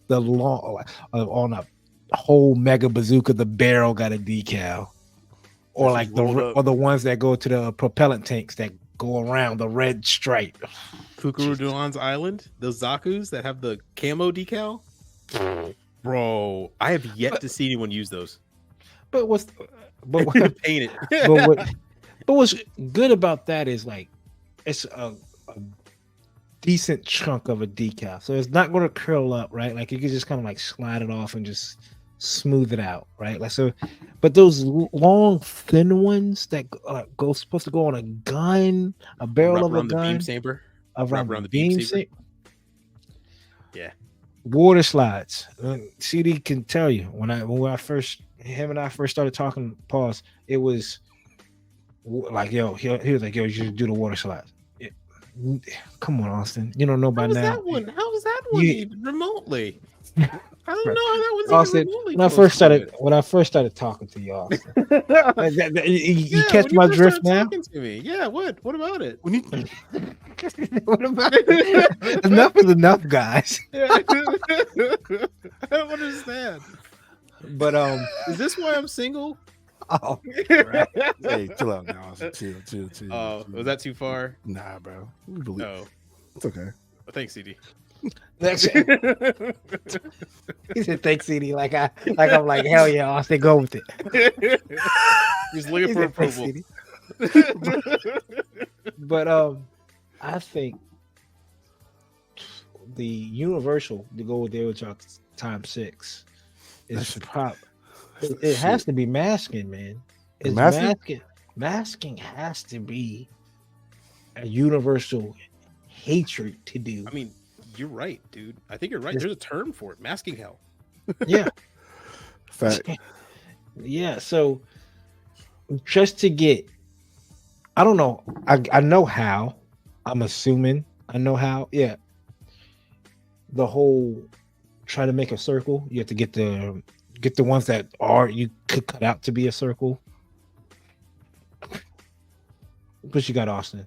the long on a whole mega bazooka. The barrel got a decal, or like the ones that go to the propellant tanks that go around the red stripe. Fukuruduan's Island, those Zakus that have the camo decal. Bro, I have yet to see anyone use those. But Paint it. but what's good about that is like it's a decent chunk of a decal, so it's not going to curl up, right? Like you can just kind of like slide it off and just smooth it out, right? Like so. But those long, thin ones that supposed to go on a gun, a barrel of a gun, the beam saber, around the beam saber. Yeah, water slides. CD can him and I first started talking. Pause. It was like, yo, he was like, yo, you should do the water slides. Come on, Austin. You don't know by now. How was that one even remotely? I don't know how that was Austin, even remotely. When I first started talking to you, Austin, you catch my drift now. To me. Yeah. What about it? What about it? Enough is enough, guys. I don't understand. But is this why I'm single? Oh, right. Hey, chill out now. Chill. Oh, was that too far? Nah, bro. No, it's okay. Well, thanks, CD. He said, "Thanks, CD." Like I'm like, hell yeah, Austin, go with it. He's looking for approval. But I think the universal to go with the Aerotrox ×6 is it has to be masking, man. It's masking. Masking has to be a universal hatred to do. I mean, you're right, dude. I think you're right. There's a term for it. Masking hell. Yeah. Fact. Yeah. So just to get, I don't know. I know how. I'm assuming I know how. Yeah. The whole try to make a circle. You have to get the Get the ones that are you could cut out to be a circle. But you got Austin.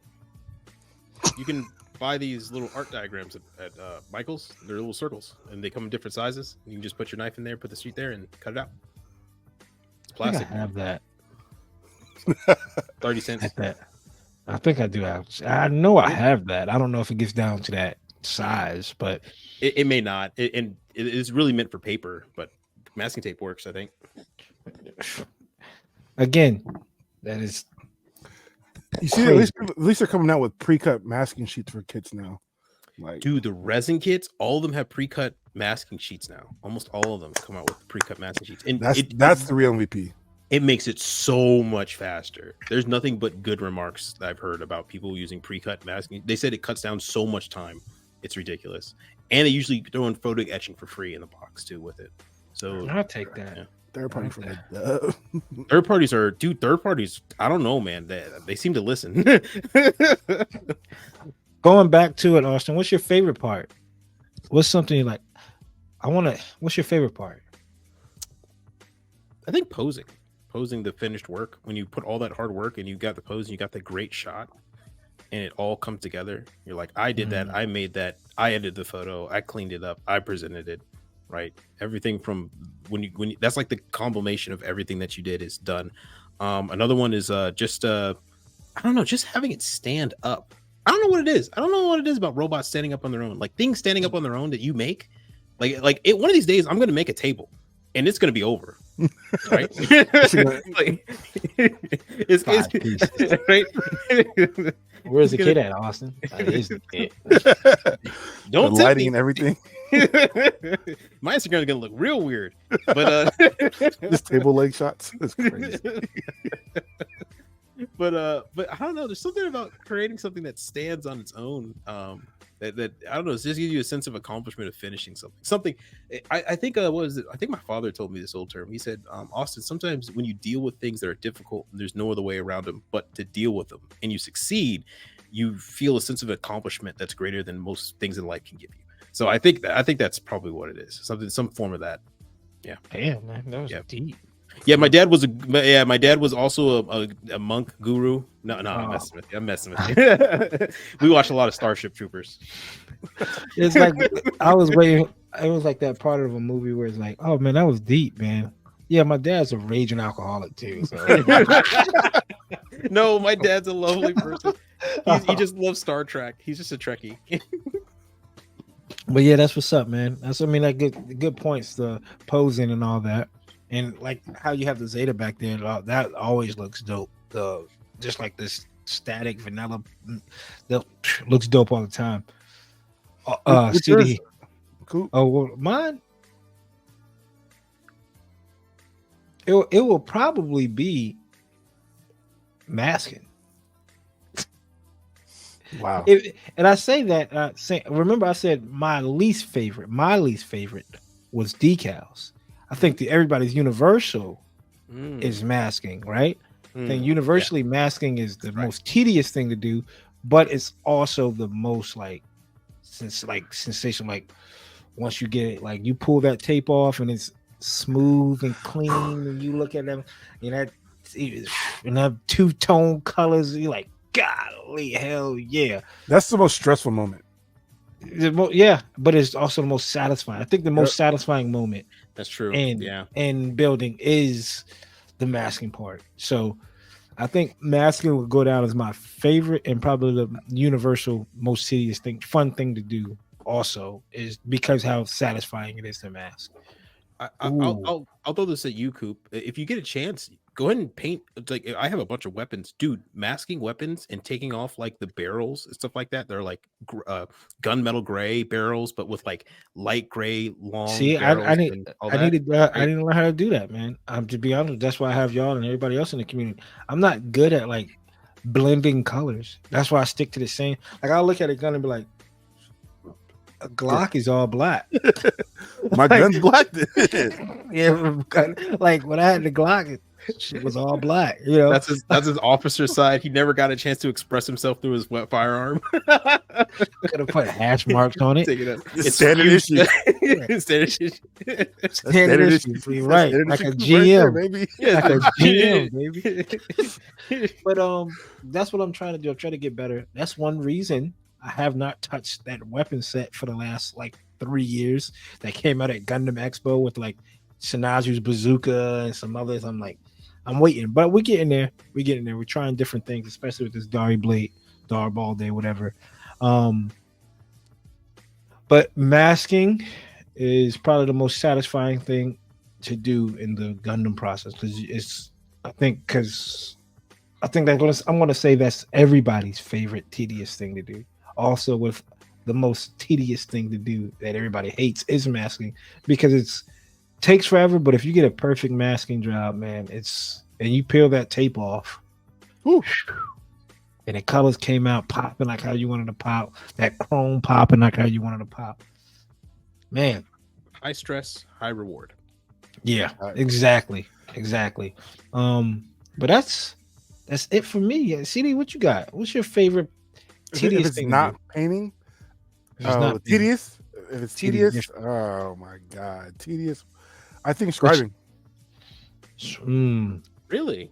You can buy these little art diagrams at Michael's. They're little circles, and they come in different sizes. You can just put your knife in there, put the sheet there, and cut it out. It's plastic. I have that. 30 cents. I think I do have. I know I have that. I don't know if it gets down to that size, but it may not. And it is really meant for paper, but masking tape works, I think. Again, that is. You see, at least they're coming out with pre-cut masking sheets for kits now. Like, dude, the resin kits, all of them have pre-cut masking sheets now. Almost all of them come out with pre-cut masking sheets, and that's the real MVP. It makes it so much faster. There's nothing but good remarks that I've heard about people using pre-cut masking. They said it cuts down so much time. It's ridiculous. And they usually throw in photo etching for free in the box too with it. So I'll take that. Yeah. Third party for that. Third parties, I don't know, man. They seem to listen. Going back to it, Austin, what's your favorite part? What's something you like? What's your favorite part? I think posing the finished work, when you put all that hard work and you got the pose and you got the great shot and it all comes together. You're like, I did that. I made that. I edited the photo. I cleaned it up. I presented it. Right. Everything from when you that's like the combination of everything that you did is done. Another one is just I don't know, just having it stand up. I don't know what it is. I don't know what it is about robots standing up on their own, like things standing up on their own that you make. Like one of these days, I'm going to make a table and it's going to be over. Right. It's right. Where's the kid at, Austin? Is the kid. Don't the lighting and everything. My Instagram is gonna look real weird, but this table leg shots is crazy. But I don't know. There's something about creating something that stands on its own. That I don't know. It just gives you a sense of accomplishment of finishing something. I think what was it? I think my father told me this old term. He said, Austin, sometimes when you deal with things that are difficult, there's no other way around them but to deal with them, and you succeed, you feel a sense of accomplishment that's greater than most things in life can give you. So I think that's probably what it is. Some form of that. Yeah. Damn, man, that was deep. Yeah, my dad was also a monk guru. No, I'm messing with you. We watched a lot of Starship Troopers. It's like I was waiting. It was like that part of a movie where it's like, oh man, that was deep, man. Yeah, my dad's a raging alcoholic too. So. No, my dad's a lovely person. He just loves Star Trek. He's just a Trekkie. But yeah, that's what's up, man. Like good points, the posing and all that. And like how you have the Zeta back there, that always looks dope. Just like this static vanilla, that looks dope all the time. CD. Cool. Oh, well, mine. It will probably be masking. Wow. And I say that. Remember, I said my least favorite was decals. I think everybody's universal is masking, right? I think universally masking is the most tedious thing to do, but it's also the most sensation. Like once you get it, like you pull that tape off and it's smooth and clean, and you look at them, and that two-tone colors, you're like, golly, hell yeah! That's the most stressful moment. Yeah, but it's also the most satisfying. I think the most satisfying moment. That's true. And building is the masking part. So I think masking will go down as my favorite and probably the universal most tedious thing, fun thing to do. Also, is because how satisfying it is to mask. I'll throw this at you, Coop. If you get a chance, go ahead and paint. Like I have a bunch of weapons, dude. Masking weapons and taking off like the barrels and stuff like that. They're like gunmetal gray barrels, but with like light gray long. See, I didn't learn how to do that, man. To be honest, that's why I have y'all and everybody else in the community. I'm not good at like blending colors. That's why I stick to the same. Like I'll look at a gun and be like, a Glock is all black. My gun's black. Yeah, like when I had the Glock, shit was all black. You know, that's his officer side. He never got a chance to express himself through his wet firearm. Could have put hash marks on it. It's standard issue. Standard issue. Standard issue. You're right. Like a GM. Maybe. Like a GM, baby. But that's what I'm trying to do. I'm trying to get better. That's one reason I have not touched that weapon set for the last like 3 years. That came out at Gundam Expo with like Shinazu's bazooka and some others. I'm waiting, but we're getting there. We're trying different things, especially with this Dari Blade, Darball Day, whatever. But masking is probably the most satisfying thing to do in the Gundam process because I'm gonna say that's everybody's favorite tedious thing to do. Also, with the most tedious thing to do that everybody hates is masking because it's takes forever. But if you get a perfect masking job, man, and you peel that tape off, whew, and the colors came out popping like how you wanted to pop, that chrome popping like how you wanted to pop, man. High stress, high reward. Yeah, exactly. But that's it for me. CD, what you got? What's your favorite tedious if thing? It's not painting. Not tedious. If it's tedious, oh my god, tedious. I think scribing. Really?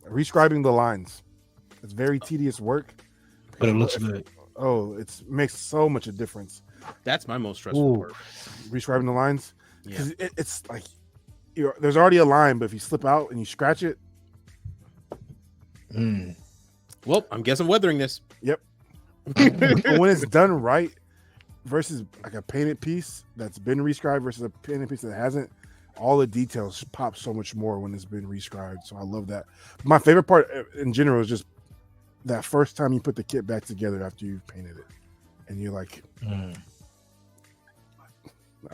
Rescribing the lines. It's very tedious work. But it looks good. Oh, it makes so much a difference. That's my most stressful part. Rescribing the lines. Yeah. It's like there's already a line, but if you slip out and you scratch it. Well, I'm guessing weathering this. Yep. But when it's done right versus like a painted piece that's been rescribed versus a painted piece that hasn't, all the details pop so much more when it's been rescribed. So I love that. My favorite part in general is just that first time you put the kit back together after you've painted it. And you're like, I'm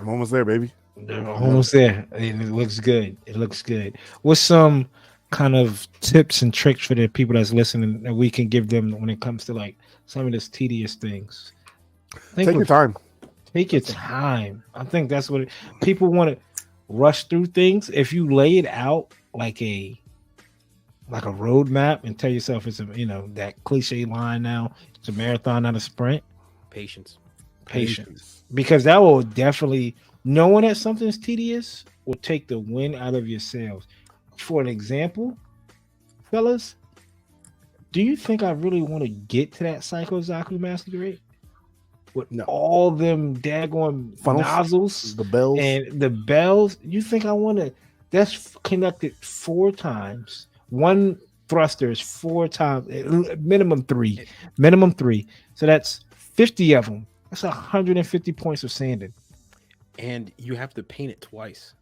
almost there, baby. Almost there. And it looks good. What's some kind of tips and tricks for the people that's listening that we can give them when it comes to like some of these tedious things? Take your time. Take your time. I think that's what people want to rush through things. If you lay it out like a roadmap and tell yourself it's that cliche line now, it's a marathon, not a sprint. Patience. Because that will definitely, knowing that something's tedious will take the wind out of your sails. For an example, fellas, do you think I really want to get to that Psycho Zaku Masquerade? With all them daggone nozzles, the bells, and the bells. You think I want to? That's connected 4 times. One thruster is 4 times, minimum 3. So that's 50 of them. That's 150 points of sanding. And you have to paint it twice.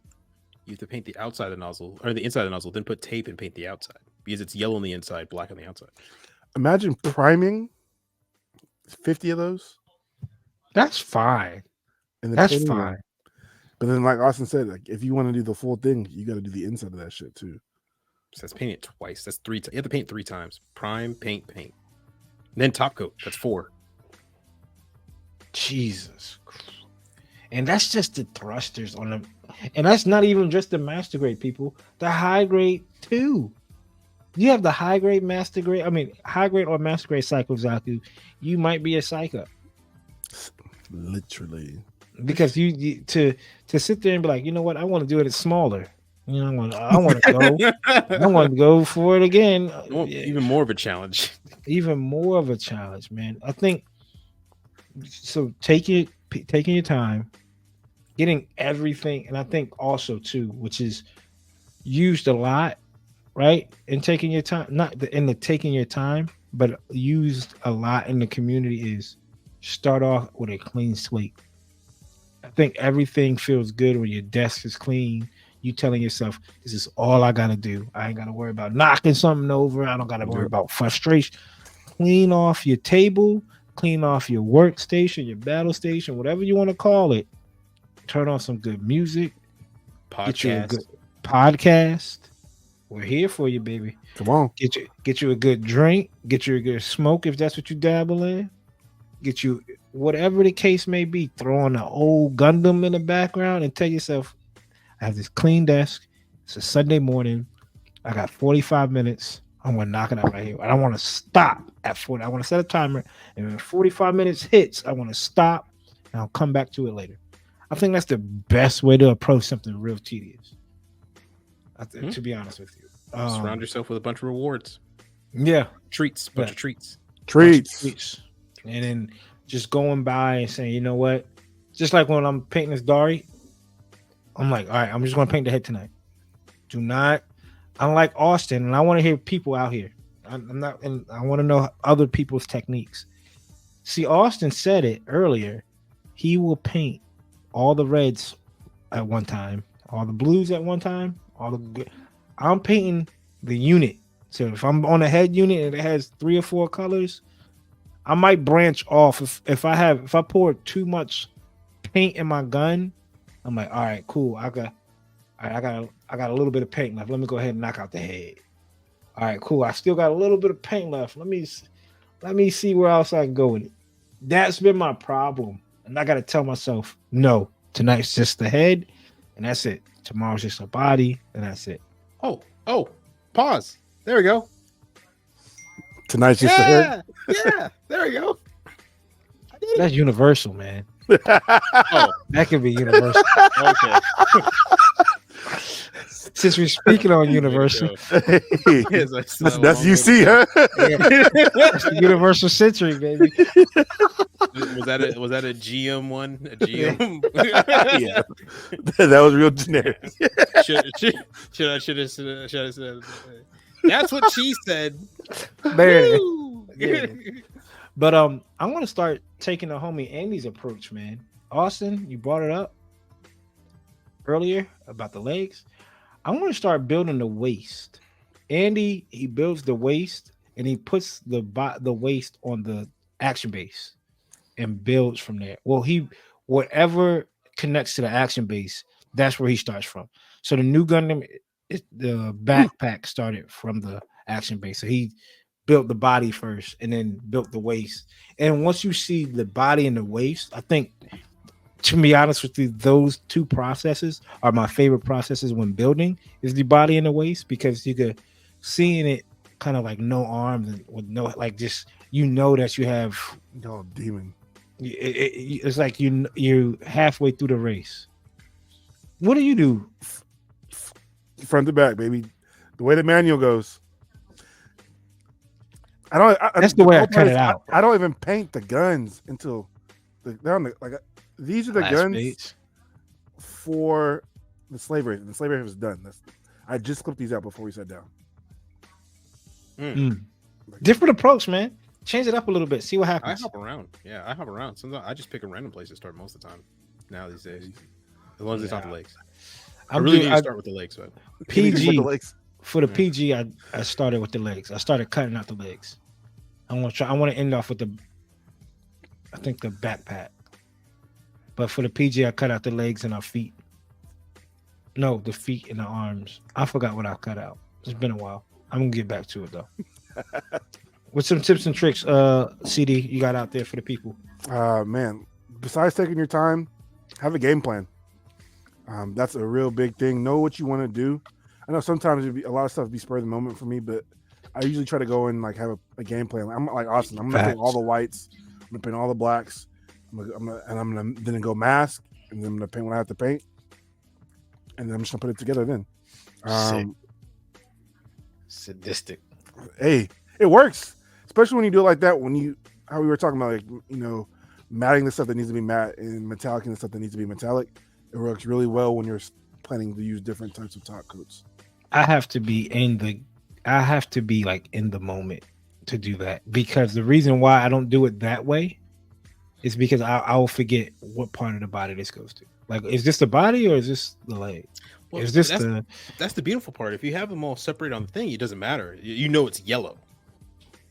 You have to paint the outside of the nozzle or the inside of the nozzle, then put tape and paint the outside because it's yellow on the inside, black on the outside. Imagine priming 50 of those. That's fine. And that's fine. But then, like Austin said, like if you want to do the full thing, you got to do the inside of that shit too. So that's painting it twice. That's 3 times. You have to paint 3 times. Prime, paint. And then top coat. That's 4. Jesus. And that's just the thrusters on them. And that's not even just the master grade, people. The high grade too. You have the high grade master grade. I mean, high grade or master grade Psycho Zaku. You might be a psycho. Literally. Because you to sit there and be like, you know what? I want to do it smaller. You know, I want to go. I want to go for it again. Even more of a challenge. Even more of a challenge, man. I think so. Taking your time, getting everything, and I think also too, which is used a lot, right? And taking your time, not in the taking your time, but used a lot in the community is start off with a clean slate. I think everything feels good when your desk is clean. You telling yourself, this is all I gotta do. I ain't gotta worry about knocking something over. I don't gotta worry about frustration. Clean off your table, clean off your workstation, your battle station, whatever you want to call it. Turn on some good music. Get you a good podcast. We're here for you, baby. Come on. Get you a good drink. Get you a good smoke if that's what you dabble in. Get you whatever the case may be. Throw on an old Gundam in the background and tell yourself, I have this clean desk. It's a Sunday morning. I got 45 minutes. I'm going to knock it out right here. I don't want to stop at 40. I want to set a timer. And when 45 minutes hits, I want to stop and I'll come back to it later. I think that's the best way to approach something real tedious. To be honest with you, Surround yourself with a bunch of rewards, yeah, bunch of treats. And then just going by and saying, you know what, just like when I'm painting this Dari, I'm like, all right, I'm just going to paint the head tonight. Unlike Austin, and I want to hear people out here. I'm not, and I want to know other people's techniques. See, Austin said it earlier. He will paint all the reds at one time, all the blues at one time, I'm painting the unit. So if I'm on a head unit and it has 3 or 4 colors, I might branch off. If I pour too much paint in my gun, I'm like, all right, cool. I got a little bit of paint left. Let me go ahead and knock out the head. All right, cool. I still got a little bit of paint left. Let me see where else I can go with it. That's been my problem. And I got to tell myself, no, tonight's just the head, and that's it. Tomorrow's just a body, and that's it. Oh, pause. There we go. Tonight's just the head. Yeah, there we go. That's universal, man. Oh, That could be universal. okay. Since we're speaking on universal, Yes, that's UC, huh? that's the universal century, baby. Was that a GM one? A GM? Yeah, that was real generic. Should have said. That's what she said. Man. Woo! Yeah. But I'm gonna start taking the homie Andy's approach, man. Austin, you brought it up earlier about the legs. I'm gonna start building the waist. Andy, he builds the waist and he puts the waist on the action base and builds from there. Well, whatever connects to the action base, that's where he starts from. So the new Gundam, the backpack started from the action base. So he built the body first and then built the waist. And once you see the body and the waist, I think, to be honest with you, those two processes are my favorite processes when building, is the body and the waist, because you could seeing it kind of like no arms and with no, like, just, that you have No demon. it's like you halfway through the race. What do you do? Front to back, baby. The way the manual goes. That's the way I cut it out. I don't even paint the guns until these are the guns Bates. for the slavery. The slavery was done. I just clipped these out before we sat down. Different approach, man. Change it up a little bit. See what I happens. hop around. Yeah, I hop around. Sometimes I just pick a random place to start most of the time. Now these days, as long as it's not the legs. I really need to start with the legs. But PG the legs. For the PG, I started with the legs. I started cutting out the legs. I want to end off with the backpack. But for the PG, I cut out the legs and our feet. No, the feet and the arms. I forgot what I cut out. It's been a while. I'm gonna get back to it though. What's some tips and tricks, CD, you got out there for the people? Man, besides taking your time, have a game plan. That's a real big thing. Know what you want to do. I know sometimes a lot of stuff be spur of the moment for me, but I usually try to go and like have a game plan. I'm like Austin. I'm gonna paint all the whites. I'm gonna paint all the blacks. I'm gonna then go mask, and then I'm gonna paint what I have to paint, and then I'm just gonna put it together. Then, Sadistic. Hey, it works, especially when you do it like that. How we were talking about, like, matting the stuff that needs to be matte and metallic and the stuff that needs to be metallic. It works really well when you're planning to use different types of top coats. I have to be like in the moment to do that, because the reason why I don't do it that way is because I'll forget what part of the body this goes to. Like, is this the body or is this the leg? Well, is this that's the beautiful part. If you have them all separated on the thing, it doesn't matter. You know it's yellow.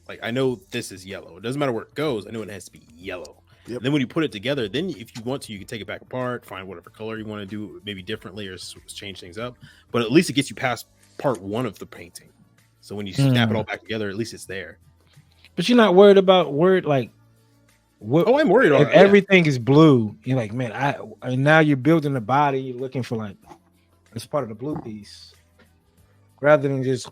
Like, I know this is yellow. It doesn't matter where it goes. I know it has to be yellow. Yep. Then when you put it together, then if you want to, you can take it back apart, find whatever color you want to do, maybe differently, or change things up. But at least it gets you past part one of the painting. So when you snap it all back together, at least it's there. But you're not worried about like what? Oh, I'm worried about everything is blue. You're like, man, and now you're building the body. You're looking for like it's part of the blue piece, rather than just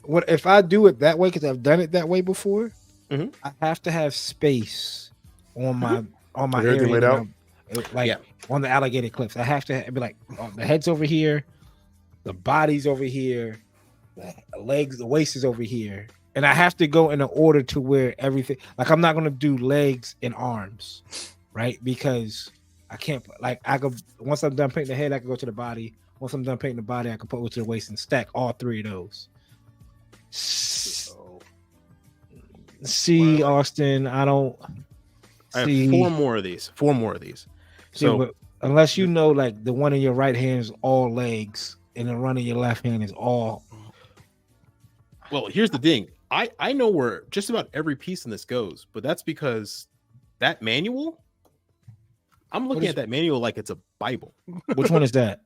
what if I do it that way, because I've done it that way before. I have to have space on my area laid out. like on the alligator cliffs. I have to be like, oh, the head's over here, the body's over here, the legs, the waist is over here, and I have to go in an order to where everything. Like I'm not gonna do legs and arms, right? Because I can't. Like I could once I'm done painting the head, I can go to the body. Once I'm done painting the body, I can put it to the waist and stack all three of those. See, Austin, I don't. I have 4 more of these. 4 more of these. So, but unless you know, like the one in your right hand is all legs, and the one in your left hand is all. Well, here's the thing. I know where just about every piece in this goes, but that's because that manual. I'm looking at that manual like it's a Bible. Which one is that?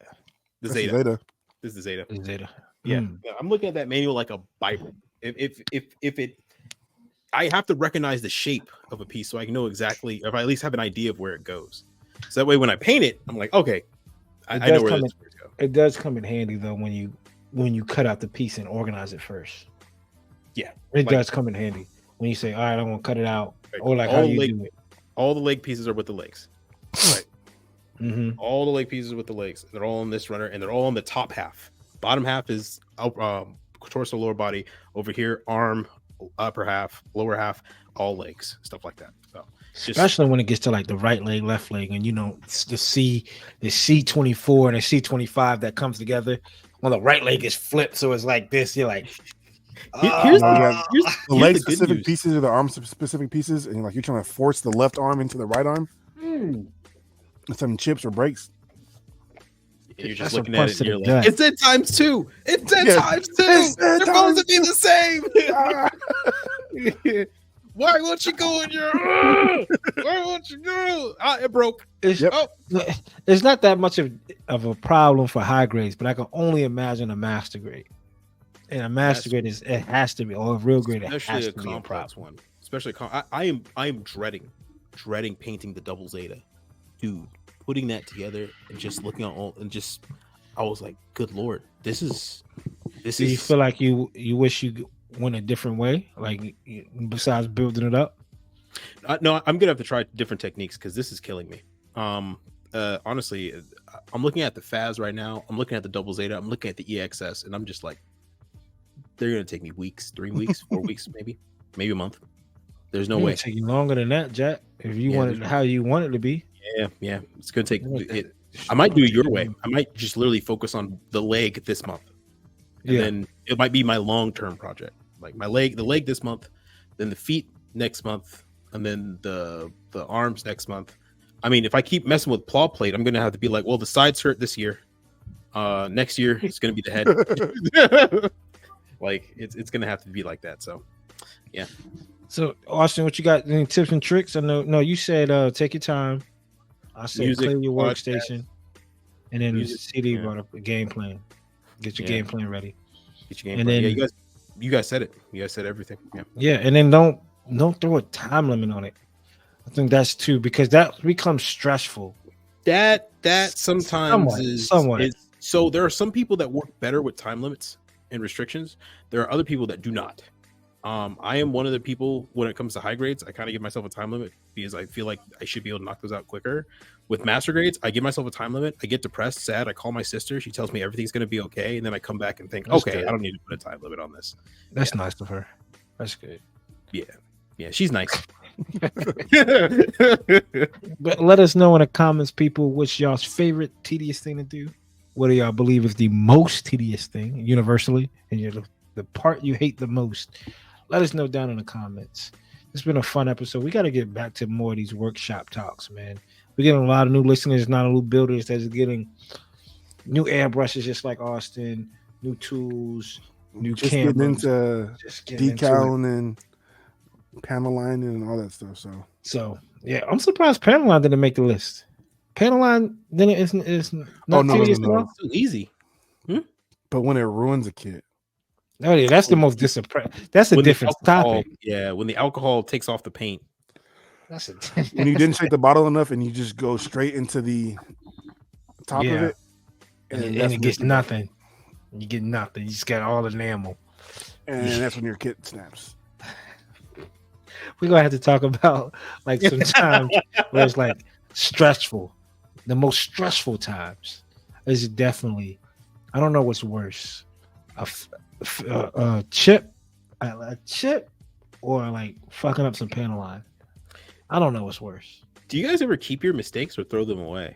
The Zeta. This is the Zeta. The Zeta. Yeah, I'm looking at that manual like a Bible. If it, I have to recognize the shape of a piece so I can know exactly, if I at least have an idea of where it goes. So that way, when I paint it, I'm like, okay, I know where this is going. It does come in handy though when you cut out the piece and organize it first. Yeah, it does come in handy when you say, all right, I want to cut it out, or like how you do it. All the leg pieces are with the legs. Right. Mm-hmm. All the leg pieces with the legs. They're all on this runner, and they're all on the top half. Bottom half is torso, lower body. Over here, arm, upper half, lower half, all legs, stuff like that. So especially when it gets to like the right leg, left leg, and you know the C24 and the C25 that comes together. When the right leg is flipped, so it's like this. You're like, here's the leg specific pieces or the arm specific pieces, and you're trying to force the left arm into the right arm. Some chips or breaks. You're just looking at it and you're like, it's 10 times 2. It's 10 times 2. They're supposed to be the same. Why won't you go in your why won't you go? It broke. It's not that much of a problem for high grades, but I can only imagine a master grade. And a master grade it has to be, or a real grade, it has to be a problem. One. Especially I am dreading painting the double Zeta. Dude, putting that together and just looking at all and just I was like, good Lord, this is Do you feel like you wish you went a different way, like besides building it up? No, I'm gonna have to try different techniques because this is killing me. Honestly, I'm looking at the FAS right now. I'm looking at the double Zeta. I'm looking at the EXS, and I'm just like, they're gonna take me weeks, 3 weeks, 4 weeks, maybe a month. There's no way. Take you longer than that, Jack. If you want it how you want it to be. Yeah. It's gonna take it. I might do it your way. I might just literally focus on the leg this month. And then it might be my long-term project. Like the leg this month, then the feet next month, and then the arms next month. I mean, if I keep messing with claw plate, I'm gonna have to be like, well, the sides hurt this year. Next year it's gonna be the head. Like it's gonna have to be like that. So yeah. So Austin, what you got? Any tips and tricks? I know. No, you said take your time. I said clear your workstation, and then CD brought up a game plan. Get your game plan ready. Get your game plan. Then, you guys said it. You guys said everything. Yeah, and then don't throw a time limit on it. I think that's too, because that becomes stressful. That sometimes is so. There are some people that work better with time limits and restrictions. There are other people that do not. I am one of the people when it comes to high grades. I kind of give myself a time limit because I feel like I should be able to knock those out quicker. With master grades, I give myself a time limit. I get depressed, sad. I call my sister. She tells me everything's going to be okay. And then I come back and think, okay, I don't need to put a time limit on this. That's nice of her. That's good. Yeah, she's nice. But let us know in the comments, people, what's y'all's favorite tedious thing to do? What do y'all believe is the most tedious thing universally? And the part you hate the most? Let us know down in the comments. It's been a fun episode. We got to get back to more of these workshop talks, man. We're getting a lot of new listeners, not new builders that's getting new airbrushes, just like Austin, new tools, new cameras. Getting into decaling and panel lining and all that stuff. So yeah, I'm surprised panel line didn't make the list. Panel line then it's not tedious. No. It's too easy. But when it ruins a kit. Oh yeah, that's the most That's a different topic. Yeah, when the alcohol takes off the paint. That's when you didn't shake the bottle enough and you just go straight into the top of it, and it gets nothing. You get nothing. You just got all the enamel, and that's when your kit snaps. We're gonna have to talk about like some time where it's like stressful. The most stressful times is definitely, I don't know what's worse, a chip, or like fucking up some panel line. I don't know what's worse. Do you guys ever keep your mistakes or throw them away?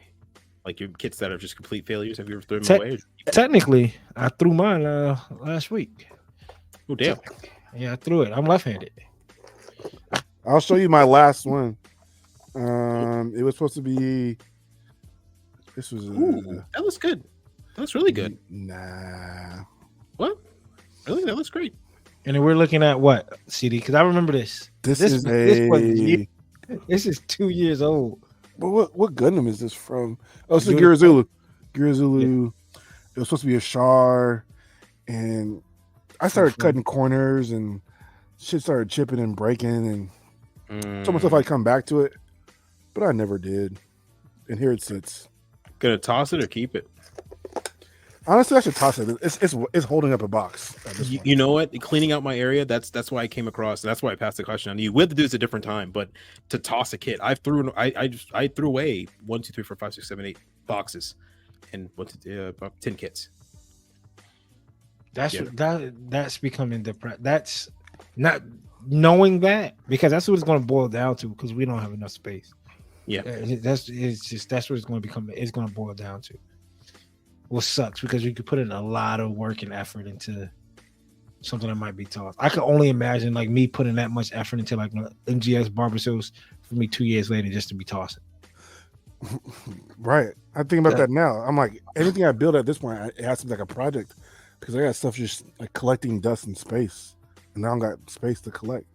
Like your kits that are just complete failures, have you ever thrown them away? Technically, I threw mine last week. Oh damn! Yeah, I threw it. I'm left-handed. I'll show you my last one. It was supposed to be. This was. Ooh, that looks good. That's really good. Nah. What? Really? That looks great. And then we're looking at what CD? Because I remember this. This is 2 years old. But what Gundam is this from? Oh, it's a Girazulu. Girazulu. Yeah. It was supposed to be a Char, and I started cutting corners, and shit started chipping and breaking, and so much stuff I'd come back to it, but I never did. And here it sits. Gonna toss it or keep it? Honestly, I should toss it. It's holding up a box. You know what? Cleaning out my area. That's why I came across. That's why I passed the question on you. We had to do this a different time, but to toss a kit, I threw away 1, 2, 3, 4, 5, 6, 7, 8 boxes, and about 10 kits. That's becoming depressed. That's not knowing that, because that's what it's going to boil down to, because we don't have enough space. Yeah, that's what it's going to become. It's going to boil down to. What sucks, because you could put in a lot of work and effort into something that might be tossed. I could only imagine like me putting that much effort into like MGS Barbershows for me 2 years later just to be tossing. Right. I think about that now. I'm like, anything I build at this point, it has to be like a project, because I got stuff just like collecting dust in space, and I don't got space to collect.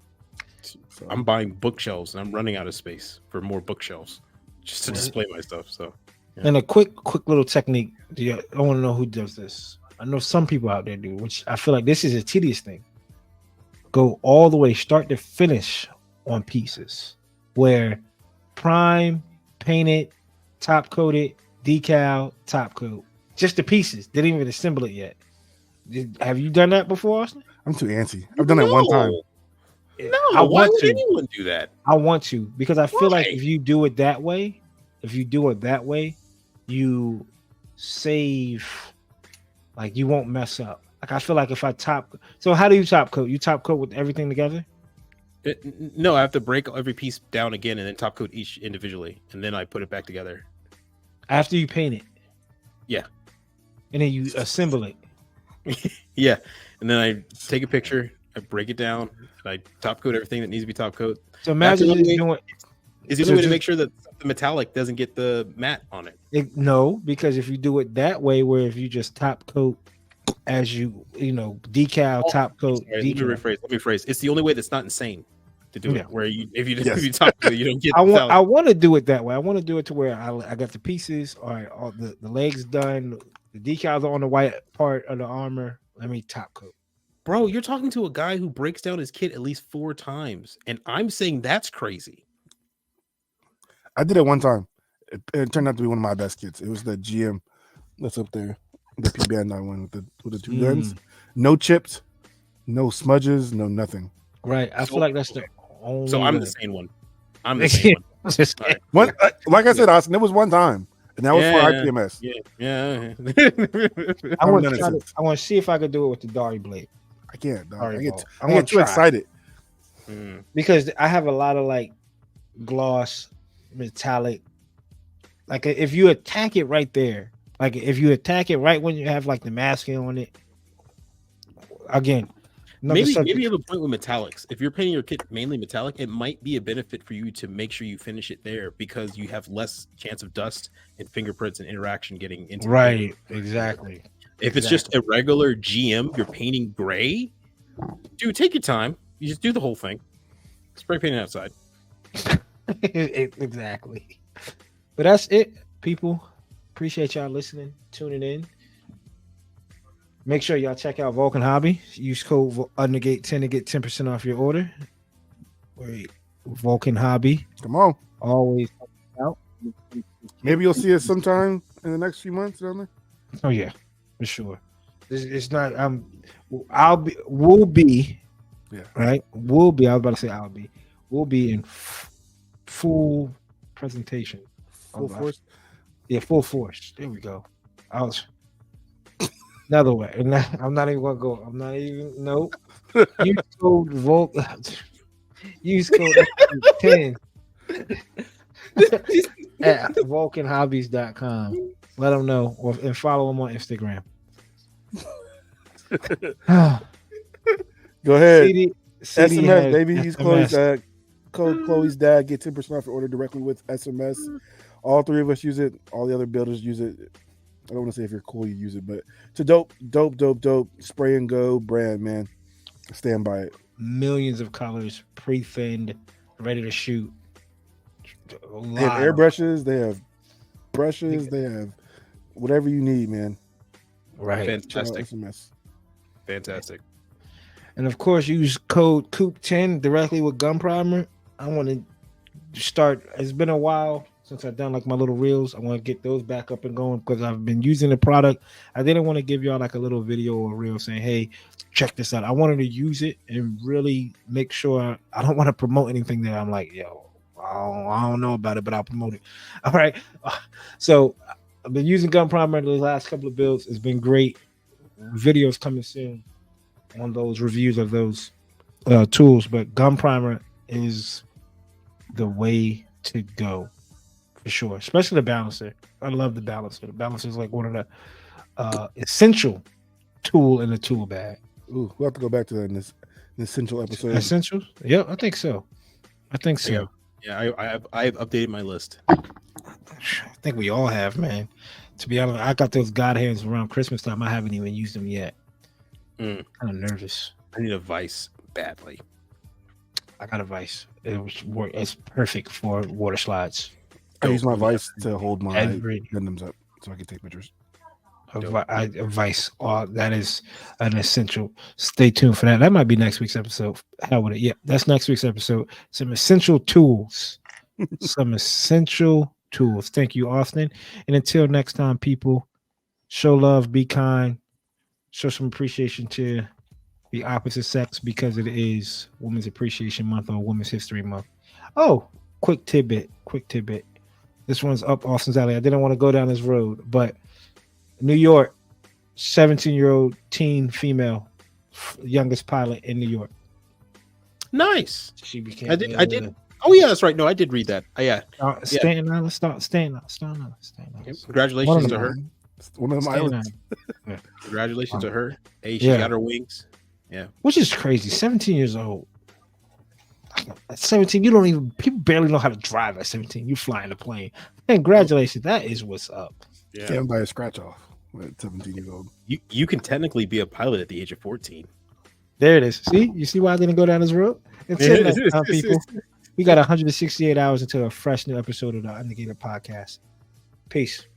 So I'm buying bookshelves, and I'm running out of space for more bookshelves just to display my stuff. So. Yeah. And a quick little technique. I want to know who does this. I know some people out there do, which I feel like this is a tedious thing. Go all the way, start to finish on pieces, where prime, painted, top coated, decal, top coat, just the pieces. Didn't even assemble it yet. Have you done that before, Austin? I'm too antsy. I've done that one time. No, why would anyone do that? I want to, because I feel like if you do it that way, you save, like you won't mess up. Like I feel like if I top, so how do you top coat? You top coat with everything together? No, I have to break every piece down again and then top coat each individually, and then I put it back together. After you paint it? Yeah. And then you assemble it? Yeah. And then I take a picture, I break it down, and I top coat everything that needs to be top coat. So imagine doing... Is the only way to make sure that the metallic doesn't get the matte on it? No, because if you do it that way, where if you just top coat as decal, top coat. Sorry, let me rephrase. It's the only way that's not insane to do it. Where if you top coat, you don't get. I want to do it that way. I want to do it to where I got the pieces. All right, all the legs done. The decals are on the white part of the armor. Let me top coat. Bro, you're talking to a guy who breaks down his kit at least 4 times, and I'm saying that's crazy. I did it one time. It turned out to be one of my best kits. It was the GM that's up there, the P Bandai one with the 2 guns. No chips, no smudges, no nothing. Right. I feel like that's the only. So I'm the same one. I'm the same one. Like I said, Austin, it was one time, and that was for IPMS. Yeah. I want to see if I could do it with the Dari blade. I can't. I get too excited because I have a lot of like gloss, metallic. Like if you attack it right there, like if you attack it right when you have like the masking on it, again, maybe you have a point with metallics. If you're painting your kit mainly metallic, it might be a benefit for you to make sure you finish it there, because you have less chance of dust and fingerprints and interaction getting into right. Exactly. If it's just a regular GM, you're painting gray, dude, take your time. You just do the whole thing. Spray painting outside. Exactly. But that's it, people. Appreciate y'all listening, tuning in. Make sure y'all check out Vulcan Hobby. Use code Undergate10 to get 10% off your order. Wait, Vulcan Hobby. Come on. Always out. Maybe you'll see us sometime in the next few months down there. Oh yeah, for sure. It's not. We'll be. Yeah. Right. We'll be. I was about to say I'll be. We'll be in full presentation. Full force. Yeah, full force. There we go. I was another way. And I'm not even gonna go. I'm not even nope. Use code Volk. Use code 10 at vulcanhobbies.com. Let them know and follow them on Instagram. Go ahead. CD SMS, baby. Use SMS. Code Chloe's dad. Get 10% off your order directly with SMS. All three of us use it. All the other builders use it. I don't want to say if you're cool, you use it, but it's a dope spray and go brand, man. Stand by it. Millions of colors, pre-thinned, ready to shoot. They have airbrushes. They have brushes. They have whatever you need, man. Right. Fantastic. SMS. Fantastic. And of course, use code COOP10 directly with gun primer. I want to start. It's been a while since I've done like my little reels. I want to get those back up and going because I've been using the product. I didn't want to give y'all like a little video or reel saying, hey, check this out. I wanted to use it and really make sure I don't want to promote anything that I'm like, yo, I don't know about it, but I'll promote it. All right. So I've been using gun primer the last couple of builds. It's been great. Videos coming soon on those reviews of those tools, but gun primer is the way to go for sure, especially the balancer. I love the balancer. The balancer is like one of the essential tool in the tool bag. Ooh, we'll have to go back to that in this essential episode. Essentials? Yeah, I think so. Yeah, I've updated my list. I think we all have, man. To be honest, I got those God hands around Christmas time. I haven't even used them yet. Kind of nervous. I need a vice badly. I got a vice. It's perfect for water slides. I use my vice to hold my Every- Gundams up so I can take pictures. A vice. That is an essential. Stay tuned for that. That might be next week's episode. How would it? Yeah, that's next week's episode. Some essential tools. Some essential tools. Thank you, Austin. And until next time, people, show love, be kind, show some appreciation to the opposite sex because it is Women's Appreciation Month or Women's History Month. Oh, quick tidbit. This one's up Austin's alley. I didn't want to go down this road, but New York, 17-year-old teen female, youngest pilot in New York. Nice. She became. I did. Oh yeah, that's right. No, I did read that. Yeah. Staten Island. Staten Island. Yep. Congratulations to her. One of them islands. Yeah. Congratulations to her. Hey, she got her wings. Yeah. Which is crazy. 17 years old. At 17, you don't even. People barely know how to drive at 17. You flying a plane. Congratulations. That is what's up. Yeah. Can't buy a scratch off at 17 years old. You can technically be a pilot at the age of 14. There it is. See? You see why I didn't go down this road? Until next time, people. We got 168 hours until a fresh new episode of the Undergated Podcast. Peace.